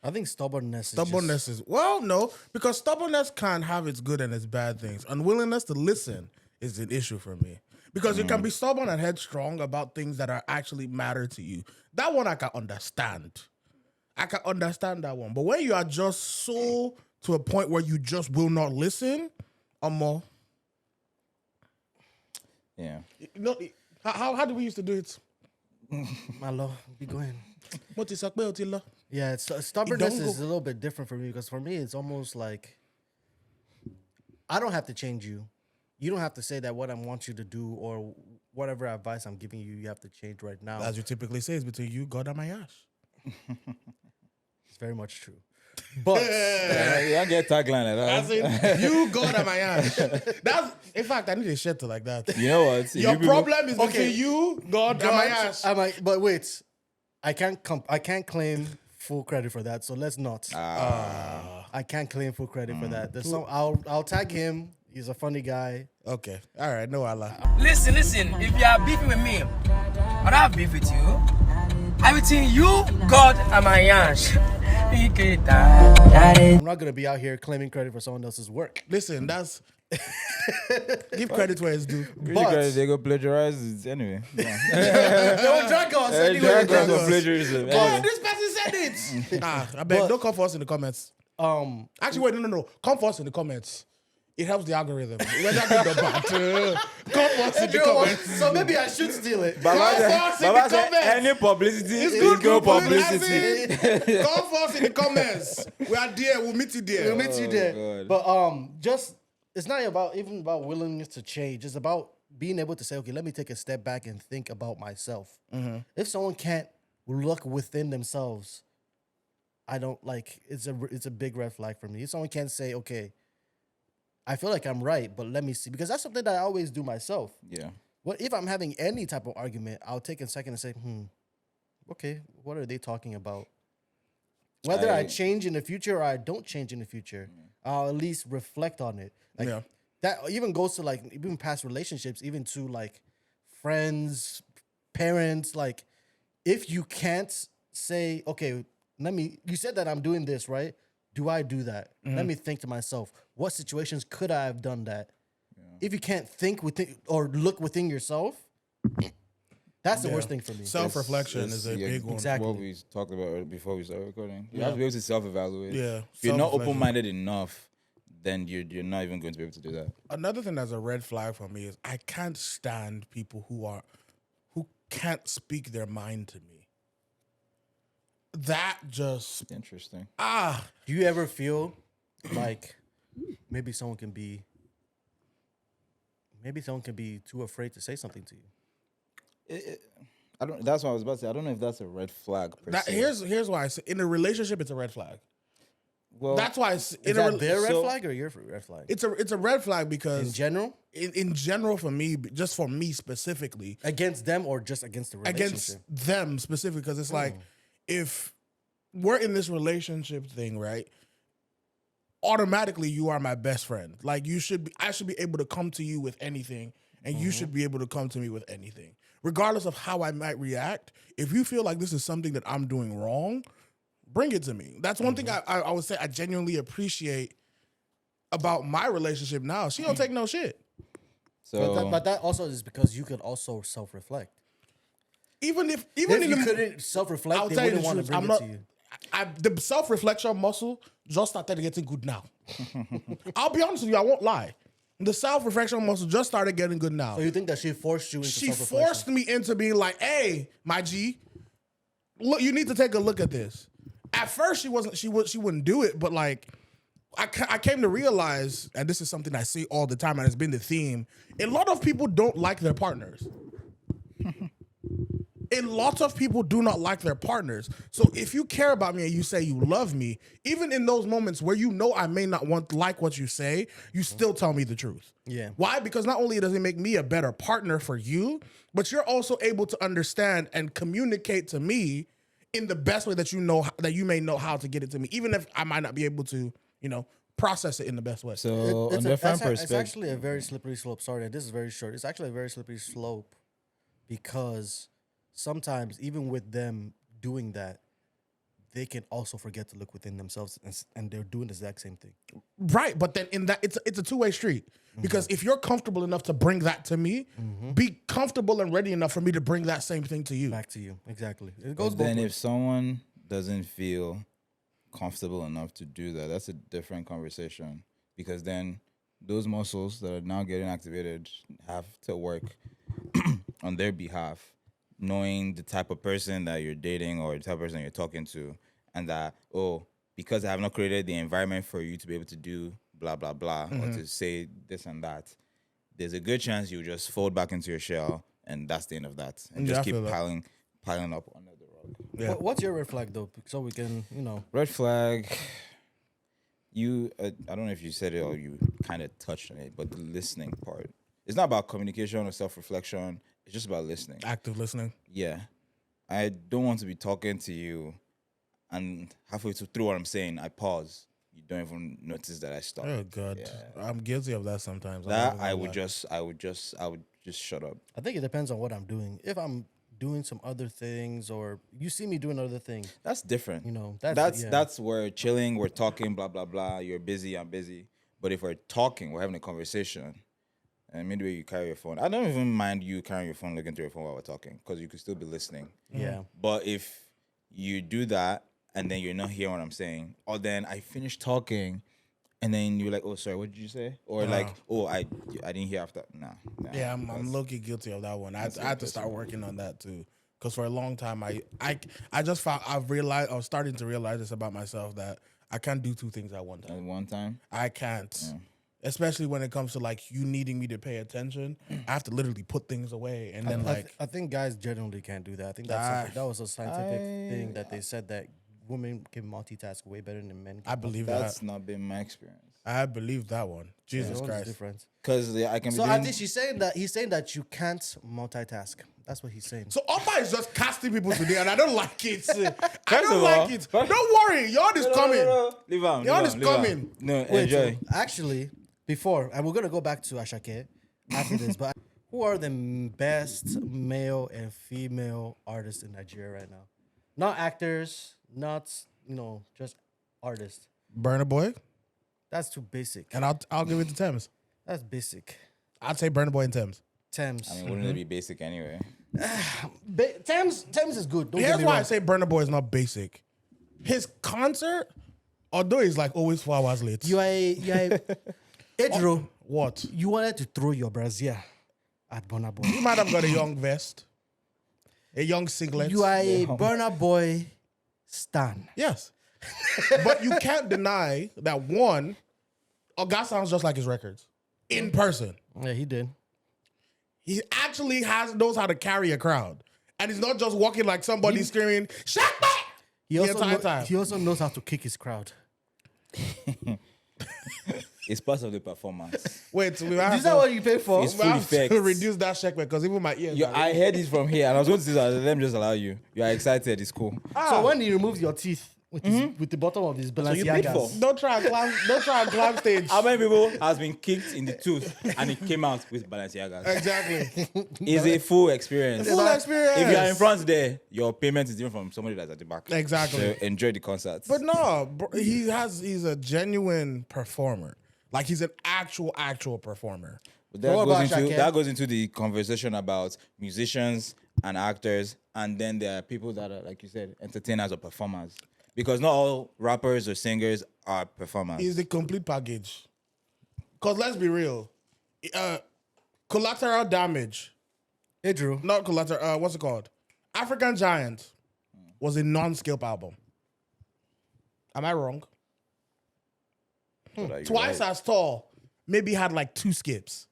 I think stubbornness. stubbornness is well, no, because stubbornness can have its good and its bad things. Unwillingness to listen is an issue for me. Because you can be stubborn and headstrong about things that are actually matter to you. That one I can understand. I can understand that one. But when you are just so to a point where you just will not listen, more. Yeah. You know, how do we used to do it? My love, be going. What is Otila? Yeah, stubbornness It don't is a little bit different for me because for me it's almost like I don't have to change you. You don't have to say that what I want you to do or whatever advice I'm giving you, you have to change right now. As you typically say, it's between you, God, and my ass. It's very much true. But You don't get tagline like As that. in, you, God, and my ass. That's, in fact, I need a shirt like that. You know what? Your You people- problem is between you, God, and my ass. but wait, I can't claim full credit for that. So let's not. I can't claim full credit for that. There's some. I'll tag him. He's a funny guy. Okay. All right. No, Allah. Listen, if you are beefing with me, I don't have beef with you. I'm between you, God, and my yansh. I'm not gonna be out here claiming credit for someone else's work. Listen, that's. Give credit where it's due. Really But- good, they go plagiarize it anyway. Come on. Don't drag us anyway. Drag us drag for us. plagiarism. Oh, Anyway. this person said it. I beg, But- don't come for us in the comments. Actually, wait, no. Come for us in the comments. It helps the algorithm. Whether good or bad. Come for us in the comments. So maybe I should steal it. Baba Come for us in Baba the said comments. any publicity It's is good good publicity. publicity. Come for us in the comments. We are there. We'll meet you there. We'll meet you there. God. But just it's not even about willingness to change. It's about being able to say, okay, let me take a step back and think about myself. If someone can't look within themselves, I don't like. It's a big red flag for me. If someone can't say, okay, I feel like I'm right, but let me see, because that's something that I always do myself. Yeah. What if I'm having any type of argument? I'll take a second and say, okay, what are they talking about? Whether I change in the future or I don't change in the future, I'll at least reflect on it. Like that even goes to like even past relationships, even to like friends, parents. Like if you can't say, okay, you said that I'm doing this, right? Do I do that? Let me think to myself, what situations could I have done that? If you can't think within or look within yourself, that's the worst thing for me. Self-reflection is a big one. Exactly. What we talked about before we started recording. You have to be able to self-evaluate. Yeah, If you're not self-reflection. open-minded enough, then you're not even going to be able to do that. Another thing that's a red flag for me is I can't stand people who can't speak their mind to me. That just Interesting. Do you ever feel like maybe someone can be too afraid to say something to you? I don't. That's what I was about to say. I don't know if that's a red flag. here's why I say in a relationship it's a red flag. Well, That's why it's Is that their red flag or your red flag? it's a red flag because In general? in general for me, just for me specifically, Against them or just against the relationship? against them specifically, because it's like if we're in this relationship thing, right? Automatically, you are my best friend. Like I should be able to come to you with anything, and you should be able to come to me with anything, regardless of how I might react. If you feel like this is something that I'm doing wrong, bring it to me. That's one thing I would say I genuinely appreciate about my relationship now. She don't take no shit. so But that also is because you could also self-reflect. Even If in you the couldn't self-reflect, I'll they tell you wouldn't the want to truth. bring I'm it not. to you. The self-reflection muscle just started getting good now. I'll be honest with you. I won't lie. The self-reflection muscle just started getting good now. So you think that she forced you into She self-reflection? forced me into being like, "Hey, my G, look, you need to take a look at this." At first, she wouldn't do it, but like, I came to realize, and this is something I see all the time, and it's been the theme. A lot of people don't like their partners. A lot of people do not like their partners. So if you care about me and you say you love me, even in those moments where you know I may not like what you say, you still tell me the truth. Yeah. Why? Because not only does it make me a better partner for you, but you're also able to understand and communicate to me in the best way that you may know how to get it to me, even if I might not be able to, process it in the best way. so It's on different it's perspective. actually a very slippery slope. Sorry, this is very short. It's actually a very slippery slope because sometimes even with them doing that, they can also forget to look within themselves and they're doing the exact same thing. Right, but then in that it's a two-way street. Because if you're comfortable enough to bring that to me, be comfortable and ready enough for me to bring that same thing to you. Back to you. Exactly. It goes But both then ways. if someone doesn't feel comfortable enough to do that, that's a different conversation, because then those muscles that are now getting activated have to work on their behalf, knowing the type of person that you're dating or the type of person you're talking to, and that, because I have not created the environment for you to be able to do blah, blah, blah, or to say this and that, there's a good chance you just fold back into your shell, and that's the end of that. And Yeah, I just keep feel that. piling up under the rug. Yeah. What's your red flag though? So we can, Red flag. I don't know if you said it or you kind of touched on it, but the listening part. It's not about communication or self-reflection. It's just about listening. Active listening. Yeah. I don't want to be talking to you and halfway through what I'm saying, I pause. You don't even notice that I stopped. Oh God, I'm guilty of that sometimes. That I would just shut up. I think it depends on what I'm doing. If I'm doing some other things or you see me doing other things, That's different. that's where chilling, we're talking, blah, blah, blah. You're busy, I'm busy. But if we're talking, we're having a conversation, and midway you carry your phone. I don't even mind you carrying your phone, looking through your phone while we're talking, because you could still be listening. Yeah. But if you do that and then you're not hearing what I'm saying, or then I finish talking and then you're like, oh, sorry, what did you say? Or like, oh, I didn't hear after. Nah. Yeah, I'm low-key guilty of that one. I had to start working on that too. Because for a long time, I just found I was starting to realize this about myself, that I can't do two things at one time. At one time. I can't. Yeah. especially when it comes to like you needing me to pay attention. I have to literally put things away, and then I think guys generally can't do that. I think that was a scientific thing that they said that women can multitask way better than men. I believe That's that. not been my experience. I believe that one. Jesus Christ. Difference. Because I can be So doing... I think he's saying that you can't multitask. That's what he's saying. So Opa is just casting people today, and I don't like it. I First don't of like all- it. Don't worry, y'all is coming. Leave on. Y'all is coming. No, Wait, enjoy. so actually, before, and we're gonna go back to Ashake after this, but who are the best male and female artists in Nigeria right now? Not actors, not just artists. Burna Boy, That's too basic. and I'll give it to Thames. That's basic. I'd say Burna Boy and Thames. Thames. I mean, wouldn't it be basic anyway? Thames is good. Don't get Here's me why wrong. I say Burna Boy is not basic. His concert, although he's like always 4 hours late. You are Edro. What? You wanted to throw your brassiere at Burna Boy. You might have got a young vest, a young singlet. You are a Burna Boy stan. Yes. But you can't deny that one, Oga sounds just like his records. In person. Yeah, he did. He actually knows how to carry a crowd. And he's not just walking like somebody screaming, shut up! He The also, entire time. he also knows how to kick his crowd. It's part of the performance. Wait, so we have Is that what you pay for? It's we have full effect. to reduce that check because even my ears. are- I heard it from here, and I was going to say that. Let me just allow you. You are excited. It's cool. So when he removes your teeth with the bottom of his you paid for. Balenciagas, Don't try and climb stage. How many people has been kicked in the tooth and it came out with Balenciagas? Exactly. It's a full experience. Full experience. If you are in front there, your payment is different from somebody that's at the back. Exactly. So enjoy the concert. But no, he's a genuine performer. Like he's an actual performer. But So what about that Shakira? goes into the conversation about musicians and actors, and then there are people that are, like you said, entertainers or performers. Because not all rappers or singers are performers. He's the complete package. Cause let's be real, Collateral Damage, Edro. not collateral. What's it called? African Giant was a non-skip album. Am I wrong? But are you Twice right? as tall, maybe had like 2 skips.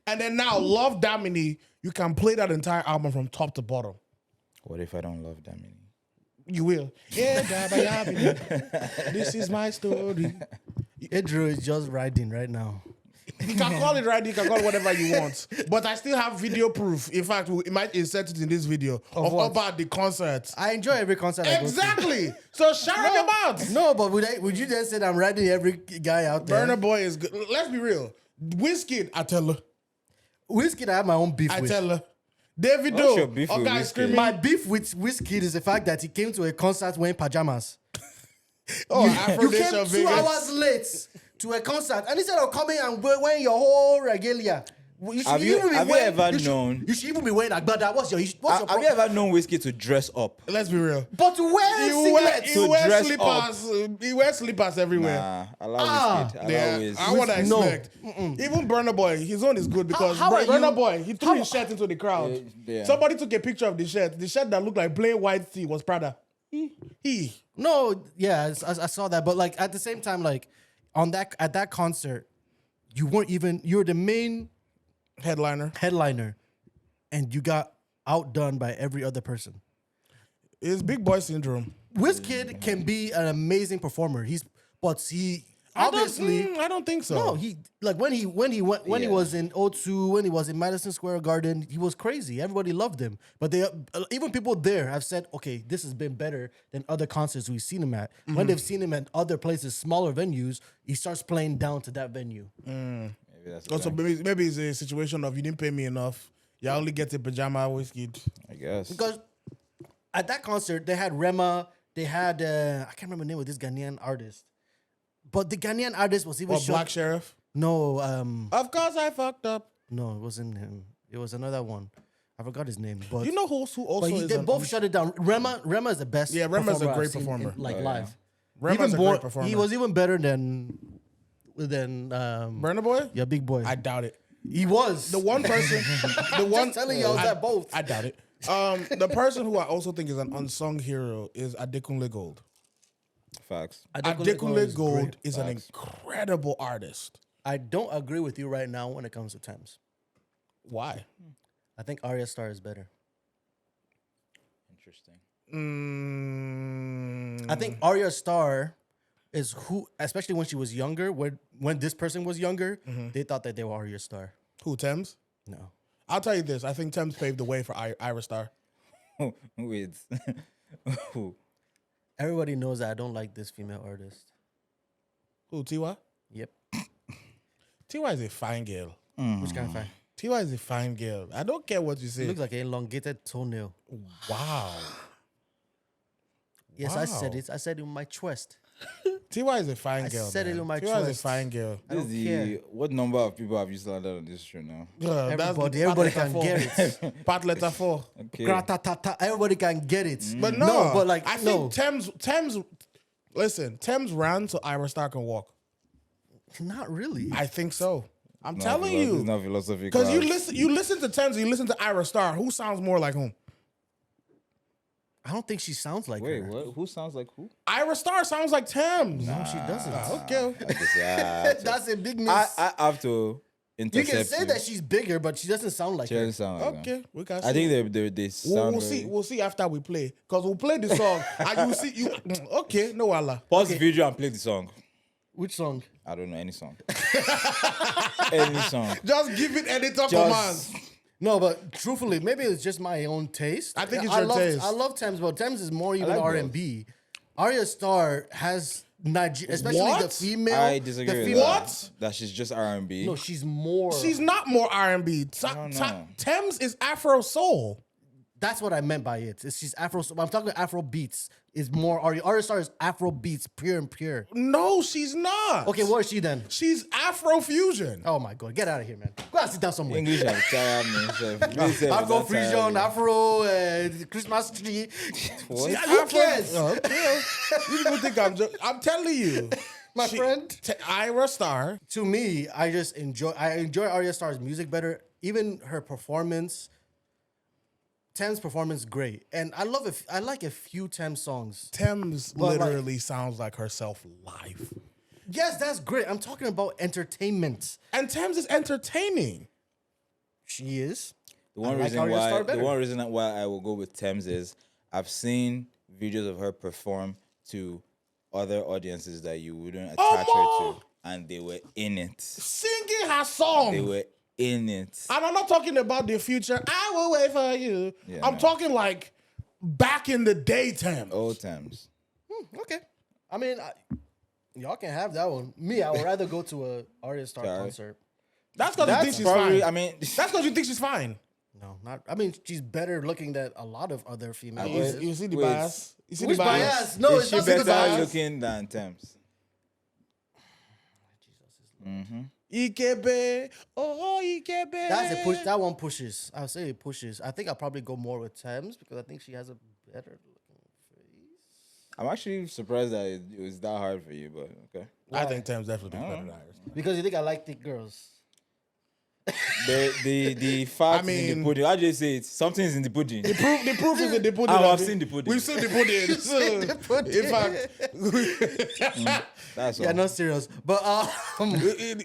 And then now, Love Damini, you can play that entire album from top to bottom. What if I don't love Damini? You will. Yeah, this is my story. Edro is just riding right now. You can call it right, you can call it whatever you want. But I still have video proof. In fact, we might insert it in this video of what? about the concert. I enjoy every concert I go to. Exactly. So shout out your mouth. No, but would you then say that I'm riding every guy out there? Burna Boy is good. Let's be real. Wizkid, I tell her. Wizkid, I have my own beef I with. tell her. David What's your Doe, beef a with guy Wizkid? screaming. My beef with Wizkid is the fact that he came to a concert wearing pajamas. Oh, You came Afro 2 Vegas. hours late to a concert, and instead of coming and wearing your whole regalia, you should Have you even be ever wearing, known- You should even be wearing agbada. What's your Have problem? you ever known Whiskey to dress up? Let's be real. But to wear singlets. To dress He wears slippers everywhere. Nah, allow Ah, Whiskey. Allow Yeah, Wiz. I want to No. expect. Even Burna Boy, his own is good because How are Burna you- Boy, he threw his shirt into the crowd. Yeah. Somebody took a picture of the shirt. The shirt that looked like plain white tee was Prada. He. No, yeah, I saw that, but like at the same time, like at that concert, you're the main Headliner. headliner, and you got outdone by every other person. It's big boy syndrome. Wizkid can be an amazing performer. Obviously. I don't think so. No, he like when he was in O2, when he was in Madison Square Garden, he was crazy. Everybody loved him. But even people there have said, okay, this has been better than other concerts we've seen him at. When they've seen him at other places, smaller venues, he starts playing down to that venue. Maybe that's Also, okay, maybe it's a situation of you didn't pay me enough. You only get a pajama whiskey. I guess. Because at that concert, they had Rema, they had I can't remember the name of this Ghanaian artist. But the Ghanaian artist was even Or Black Sheriff. No, Of course I fucked up. no, it wasn't him. It was another one. I forgot his name. But You know who also but is they an both shut it down. Rema is the best. Yeah, Rema's a performer great I've seen performer. like Oh, yeah. live. Rema's a great performer. He was even better than Burna Boy? your big boy. I doubt it. He was The one person, the one telling you, I was at both. I doubt it. The person who I also think is an unsung hero is Adekunle Gold. Facts. Adekunle Gold great. is an Facts. incredible artist. I don't agree with you right now when it comes to Thames. Why? I think Arya Starr is better. Interesting. I think Arya Starr is who, especially when she was younger, when this person was younger, they thought that they were Arya Starr. Who, Thames? No. I'll tell you this. I think Thames paved the way for Ira Star. Wait. Who? Everybody knows that I don't like this female artist. Who, Tiwa? Yep. Tiwa is a fine girl. Which kind of fine? Tiwa is a fine girl. I don't care what you It say. looks like an elongated toenail. Wow. Yes, Wow. I said it. I said it in my chest. Tiwa is a fine I girl. said it man. in my Tiwa is a chest. fine girl. I don't care. What number of people have you started on this show now? Yeah, that's Everybody part can letter get four. it. Part letter 4. Okay. Gratata, everybody can get it. But no, but like I think Thames. Listen, Thames ran so Ira Star can walk. not really. I think so. I'm Not telling It's you. not philosophy. Because you class. listen to Thames, you listen to Ira Star. Who sounds more like whom? I don't think she sounds like Wait, her. what? Who sounds like who? Ira Star sounds like Thames. No, she doesn't. Okay. That's a big miss. I have to you intercept can say that she's bigger, but she doesn't sound like She her. doesn't sound like Okay. them. We can see. I think they sound We'll very- see. We'll see after we play. Because we'll play the song and you see you okay, no Allah. Pause the video and play the song. Which song? I don't know any song. Any song. Just give it editor Just- commands. No, but truthfully, maybe it's just my own taste. I think it's I your love, taste. I love Thames, but Thames is more even like both. R&B. Arya Starr has especially the What? female. I disagree with female, that. That she's just R&B. No, she's more. She's not more R&B. don't know. Thames is Afro soul. That's what I meant by it. She's Afro. I'm talking Afro beats. Is more Arya Starr is Afro beats, pure and pure. No, she's not. Okay, what is she then? She's Afro fusion. Oh my god, get out of here, man. Go and sit down somewhere. English have tired me. Afro fusion, Afro Christmas tree. What? See, who cares? Okay. You people think I'm joking. I'm telling you. My friend. Ira Star. To me, I enjoy Arya Starr's music better. Even her performance. Thames' performance great, and I like a few Thames songs. Thames But, like- literally sounds like herself live. Yes, that's great. I'm talking about entertainment. And Thames is entertaining. She is. The one I like reason Arya why Starr better. the one reason why I will go with Thames is I've seen videos of her perform to other audiences that you wouldn't attach her Omo! to, and they were in it. Singing her song. They were in it. And I'm not talking about the future. I will wait for you. Yeah, I'm no. talking like back in the day, Thames. Old Thames. Okay. I mean, y'all can have that one. Me, I would rather go to a Arya Starr Sorry. concert. That's because you think That's she's probably. fine. I mean, That's because you think she's fine. No, not. I mean, she's better looking than a lot of other female You, artists. you see the Wait. bias? You see Which the bias? bias? No, is it's she not the better bias. looking than Thames? Ikebe. Oh, Ikebe. That's a push. That one pushes. I'll say it pushes. I think I'll probably go more with Thames because I think she has a better looking face. I'm actually surprised that it was that hard for you, but okay. I think Thames definitely better than Iris. Because you think I like thick girls. The fat I mean- in the pudding. How do you say it? Something's in the pudding. The proof is in the pudding. I've seen the pudding. We've seen the pudding. In fact, That's all. Yeah, not serious. But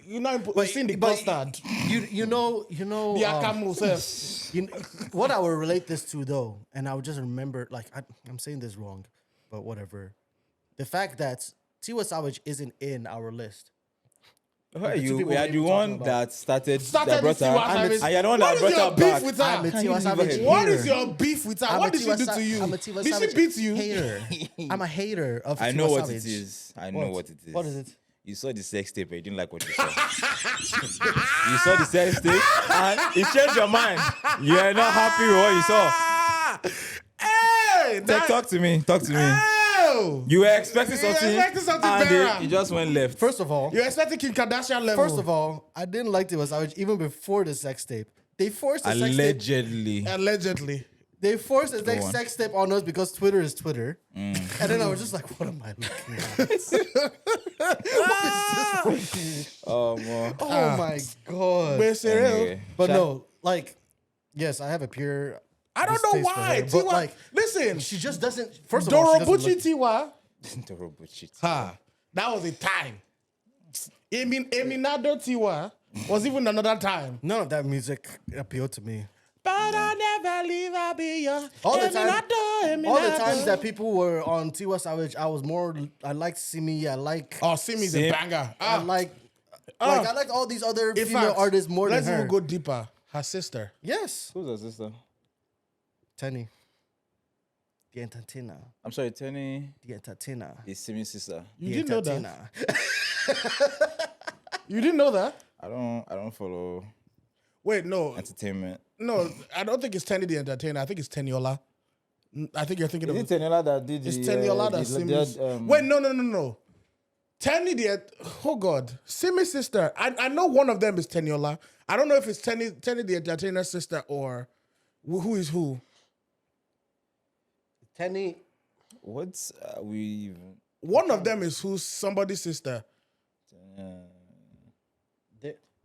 you know, we've seen the custard. you know, The um, akamu self. what I would relate this to though, and I would just remember, like I'm saying this wrong, but whatever. The fact that Tiwa Savage isn't in our list. Who are The two you? people We are we the were one talking that started Started that brought the her. Tiwa Savage. And you're the one What that is brought your her beef back. with her? I'm a Can you Tiwa leave Savage her? What hater. is your beef with her? I'm What a did she Tiwa do Sa- to you? I'm a Tiwa Did she Savage beat you? hater. I'm a hater of I Tiwa know what Savage. it is. I know what it is. What is it? You saw the sex tape, but you didn't like what you saw. You saw the sex tape, and it changed your mind. You are not happy with what you saw. Hey, Talk to me. Talk to me. Oh, You were expecting You were something, expecting something and better. you just went left. First of all, you're expecting Kim Kardashian level. first of all, I didn't like Tiwa Savage even before the sex tape. They forced the sex tape. Allegedly. Allegedly. They forced the on. sex tape on us because Twitter is Twitter. And then I was just like, what am I looking at? What is this? Oh, more. Oh my God. We're serious. Anyway, But shout- no, like, yes, I have a pure. I don't know distaste for why. her, but Tiwa, like, listen, she just doesn't. First of all, she doesn't Dorobuchi look, Tiwa Terrible shit. Ha. That was a time. Eminado Tiwa was even another time. None of that music appealed to me. But I'll never leave, I'll be your All the times that Eminado. people were on Tiwa Savage, I liked Simi. I like. Oh, Simi's a banger. I like all these other In female fact, artists more than let's her. even go deeper. Her sister. Yes, Who's her sister? Tenny, the entertainer, I'm sorry, Tenny the entertainer, is Simi's sister. You the didn't know that? entertainer. You didn't know that? I don't follow Wait, no. entertainment. No, I don't think it's Tenny the entertainer. I think it's Teniola. I think you're thinking Is of it Teniola that did It's the Teniola that Simi's. Wait, no. Tenny the oh god, Simi's sister. I know one of them is Teniola. I don't know if it's Tenny the entertainer's sister or who is who. Tenny. What's we? One of them is who's somebody's sister.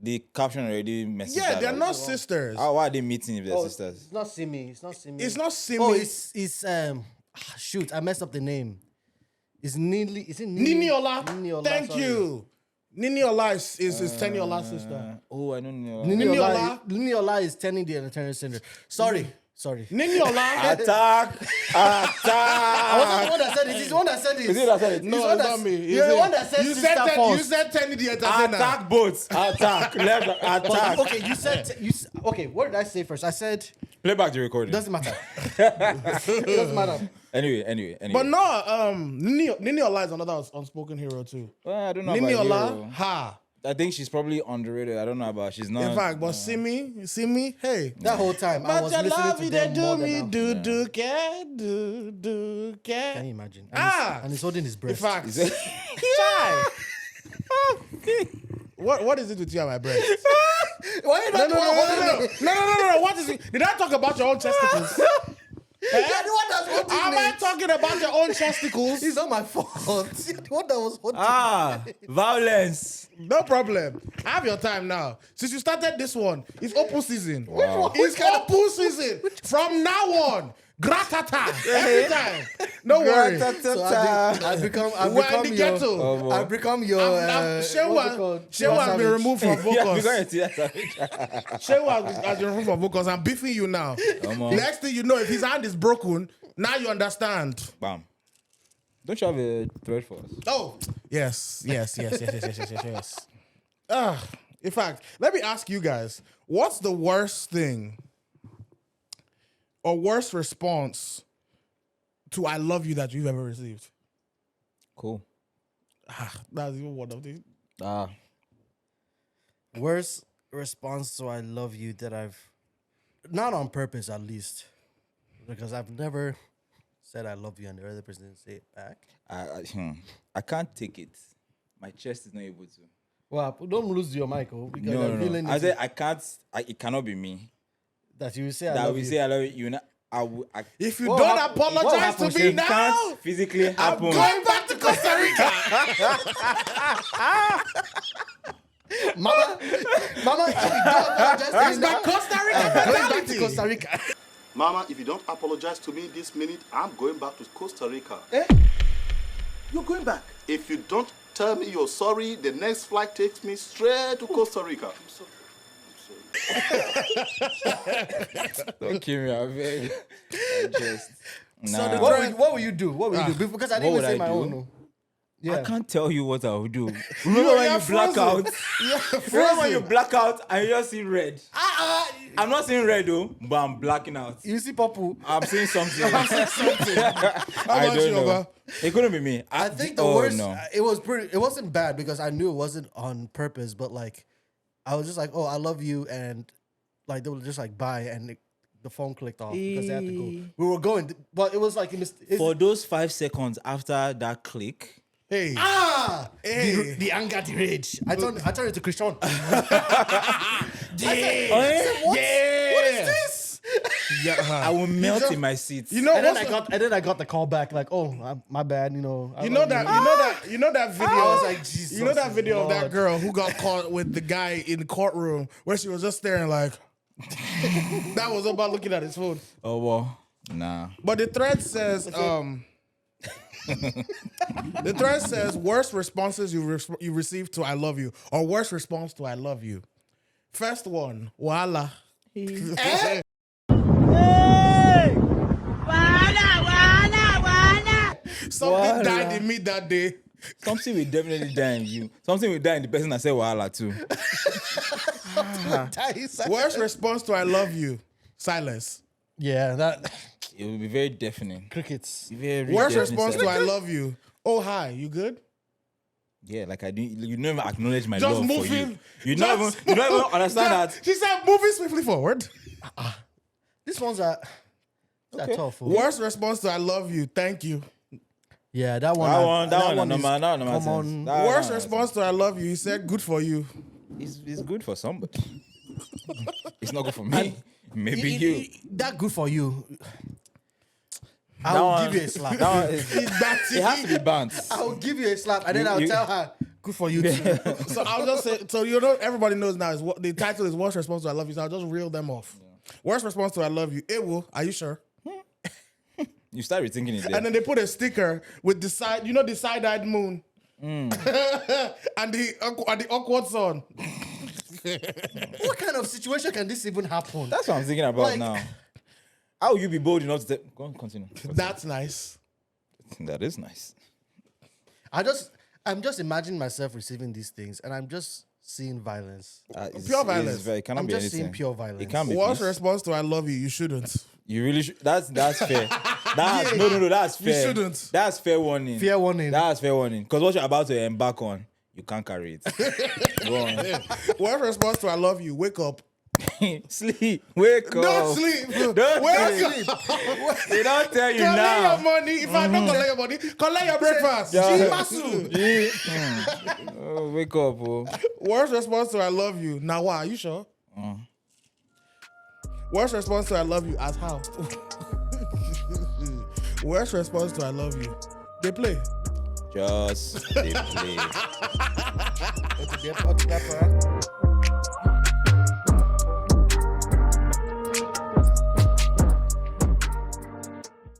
The caption already messes Yeah, that they're up. not sisters. Why are they meeting if they're Oh, sisters? it's not Simi. It's not Simi. It's not Simi. Oh, it's shoot, I messed up the name. It's Nili. Is it Niniola. Niniola, Thank sorry. you. Niniola is Teniola's sister. Oh, I don't know. Niniola. Niniola is Tenny the entertainer singer. Sorry. Niniola. Attack! I wasn't the one that said it. He's the one that said it. Is it that said it? No, He's the one it's that- not me. You're the one that said you sister said first. you said Tenny the entertainer. Attack boats! Attack! Left attack! Okay, you said okay. What did I say first? I said Play back the recording. doesn't matter. It doesn't matter. Anyway. But no, Niniola is another unspoken hero too. Well, I don't know about Niniola, Hero. ha. I think she's probably underrated. I don't know about. She's not. In fact, but Simi, hey. That whole time I But was your listening love, to they them do more me, than do Can care. you imagine? Ah! And he's holding his In breast. fact, Is it- Chai. What is it with you and my breast? Why are you not the one holding it? No. What is it? Did I talk about your own testicles? You're the one that's holding Am I it. talking about your own testicles? It's not my fault. You're the one that was holding Violence. No problem. I have your time now. Since you started this one, it's open season. Wow. It's open season. From now on, gratata. Every time. No worry. So I've become We're in the ghetto. I've become your Shewa has been removed from Yeah, vocals. because it's Shewa has been removed from vocals. I'm beefing you now. on. Next thing you know, if his hand is broken, now you understand. Bam. Don't you have a thread for us? Oh, yes. In fact, let me ask you guys, what's the worst thing or worst response to I love you that you've ever received? Cool. That's even one of these. Worst response to I love you that I've not on purpose at least. Because I've never said I love you and the other person didn't say it back. I can't take it. My chest is not able to. Well, don't lose your mic, because I'm No. feeling I said I can't. It cannot be me. that you say I That love we you. say I love you. You know, I If you What don't hap- apologize what to happened, me Shane? now, can't physically I'm happen. going back to Costa Rica. Mama, if you don't apologize to That's me my now, Costa Rica I'm going back to mentality. Costa Rica. Mama, if you don't apologize to me this minute, I'm going back to Costa Rica. You're going back. If you don't tell me you're sorry, the next flight takes me straight to Costa Rica. I'm sorry. Don't kill me, I beg. I just. Nah. What will you do? What will you do? Because I didn't What even would say I my do? own. No. Yeah. I can't tell you what I would do. Remember when you're you black frozen. out? Remember when you black out and you just see red? I'm not seeing red though, but I'm blacking out. You see Papu. I'm seeing something. How I about don't you, know. Oga? It couldn't be me. I think the worst. It wasn't bad because I knew it wasn't on purpose, but like, I was just like, oh, I love you, and like they were just like bye, and the phone clicked off because they had to go. We were going, but it was like For those 5 seconds after that click, Hey. Hey. The anger, the rage. I turned it to Chrisean. Yeah. What is this? I will melt in my seat. You know And then what's I got the call back like, oh, my bad. I you know love that video. I was like, Jesus. You know that video of that Lord. girl who got caught with the guy in the courtroom where she was just staring like that was about looking at his phone. Oh well, nah. But the thread says, The thread says worst responses you received to "I love you" or worst response to "I love you." First one, Wala. Something died in me that day. Something will definitely die in you. Something will die in the person that said wahala too. Worst response to "I love you," silence. Yeah, that It will be very deafening. crickets. Very Worst deafening response to "I silence. love you." Oh, hi, you good? Yeah, like I didn't. You never acknowledge my Just love for moving. you. You don't even understand that. She said, moving swiftly forward. These ones are tough. Oh. Worst response to "I love you," thank you. Yeah, that one. That one, is come on. Worst response to "I love you," he said, good for you. It's good for somebody. It's not good for me. Maybe you. That good for you. That I'll one- give you a slap. That one is, it has to be bounced. I'll give you a slap, and then I'll You- tell her, good for you too. So I'll just say, so you know, everybody knows now is what the title is worst response to "I love you." So I'll just reel them off. Worst response to "I love you." Ewo, are you sure? You start rethinking it there. And then they put a sticker with the side, the side-eyed moon, and the awkward sun. What kind of situation can this even happen? That's what I'm thinking about Like- now. How will you be bold enough to say, go on, continue. That's nice. That is nice. I'm just imagining myself receiving these things, and I'm just seeing violence. Pure violence. It cannot I'm be just anything. seeing pure violence. It can't be Worst peace. response to "I love you," you shouldn't. You really should. That's fair. No. That's You fair. shouldn't. That's fair warning. Fair warning. That's fair warning. Because what you're about to embark on, you can't carry it. Go on. Worst response to "I love you," wake up. Sleep. Wake up. Don't sleep. Don't Wake sleep. up. They don't tell you Collect now. your money. If I don't collect your money, collect your breakfast. Jimasu. Oh, wake up. Oh. Worst response to "I love you." Nawa, are you sure? Worst response to "I love you" as how? Worst response to "I love you." They play. Just they play. Go to the airport,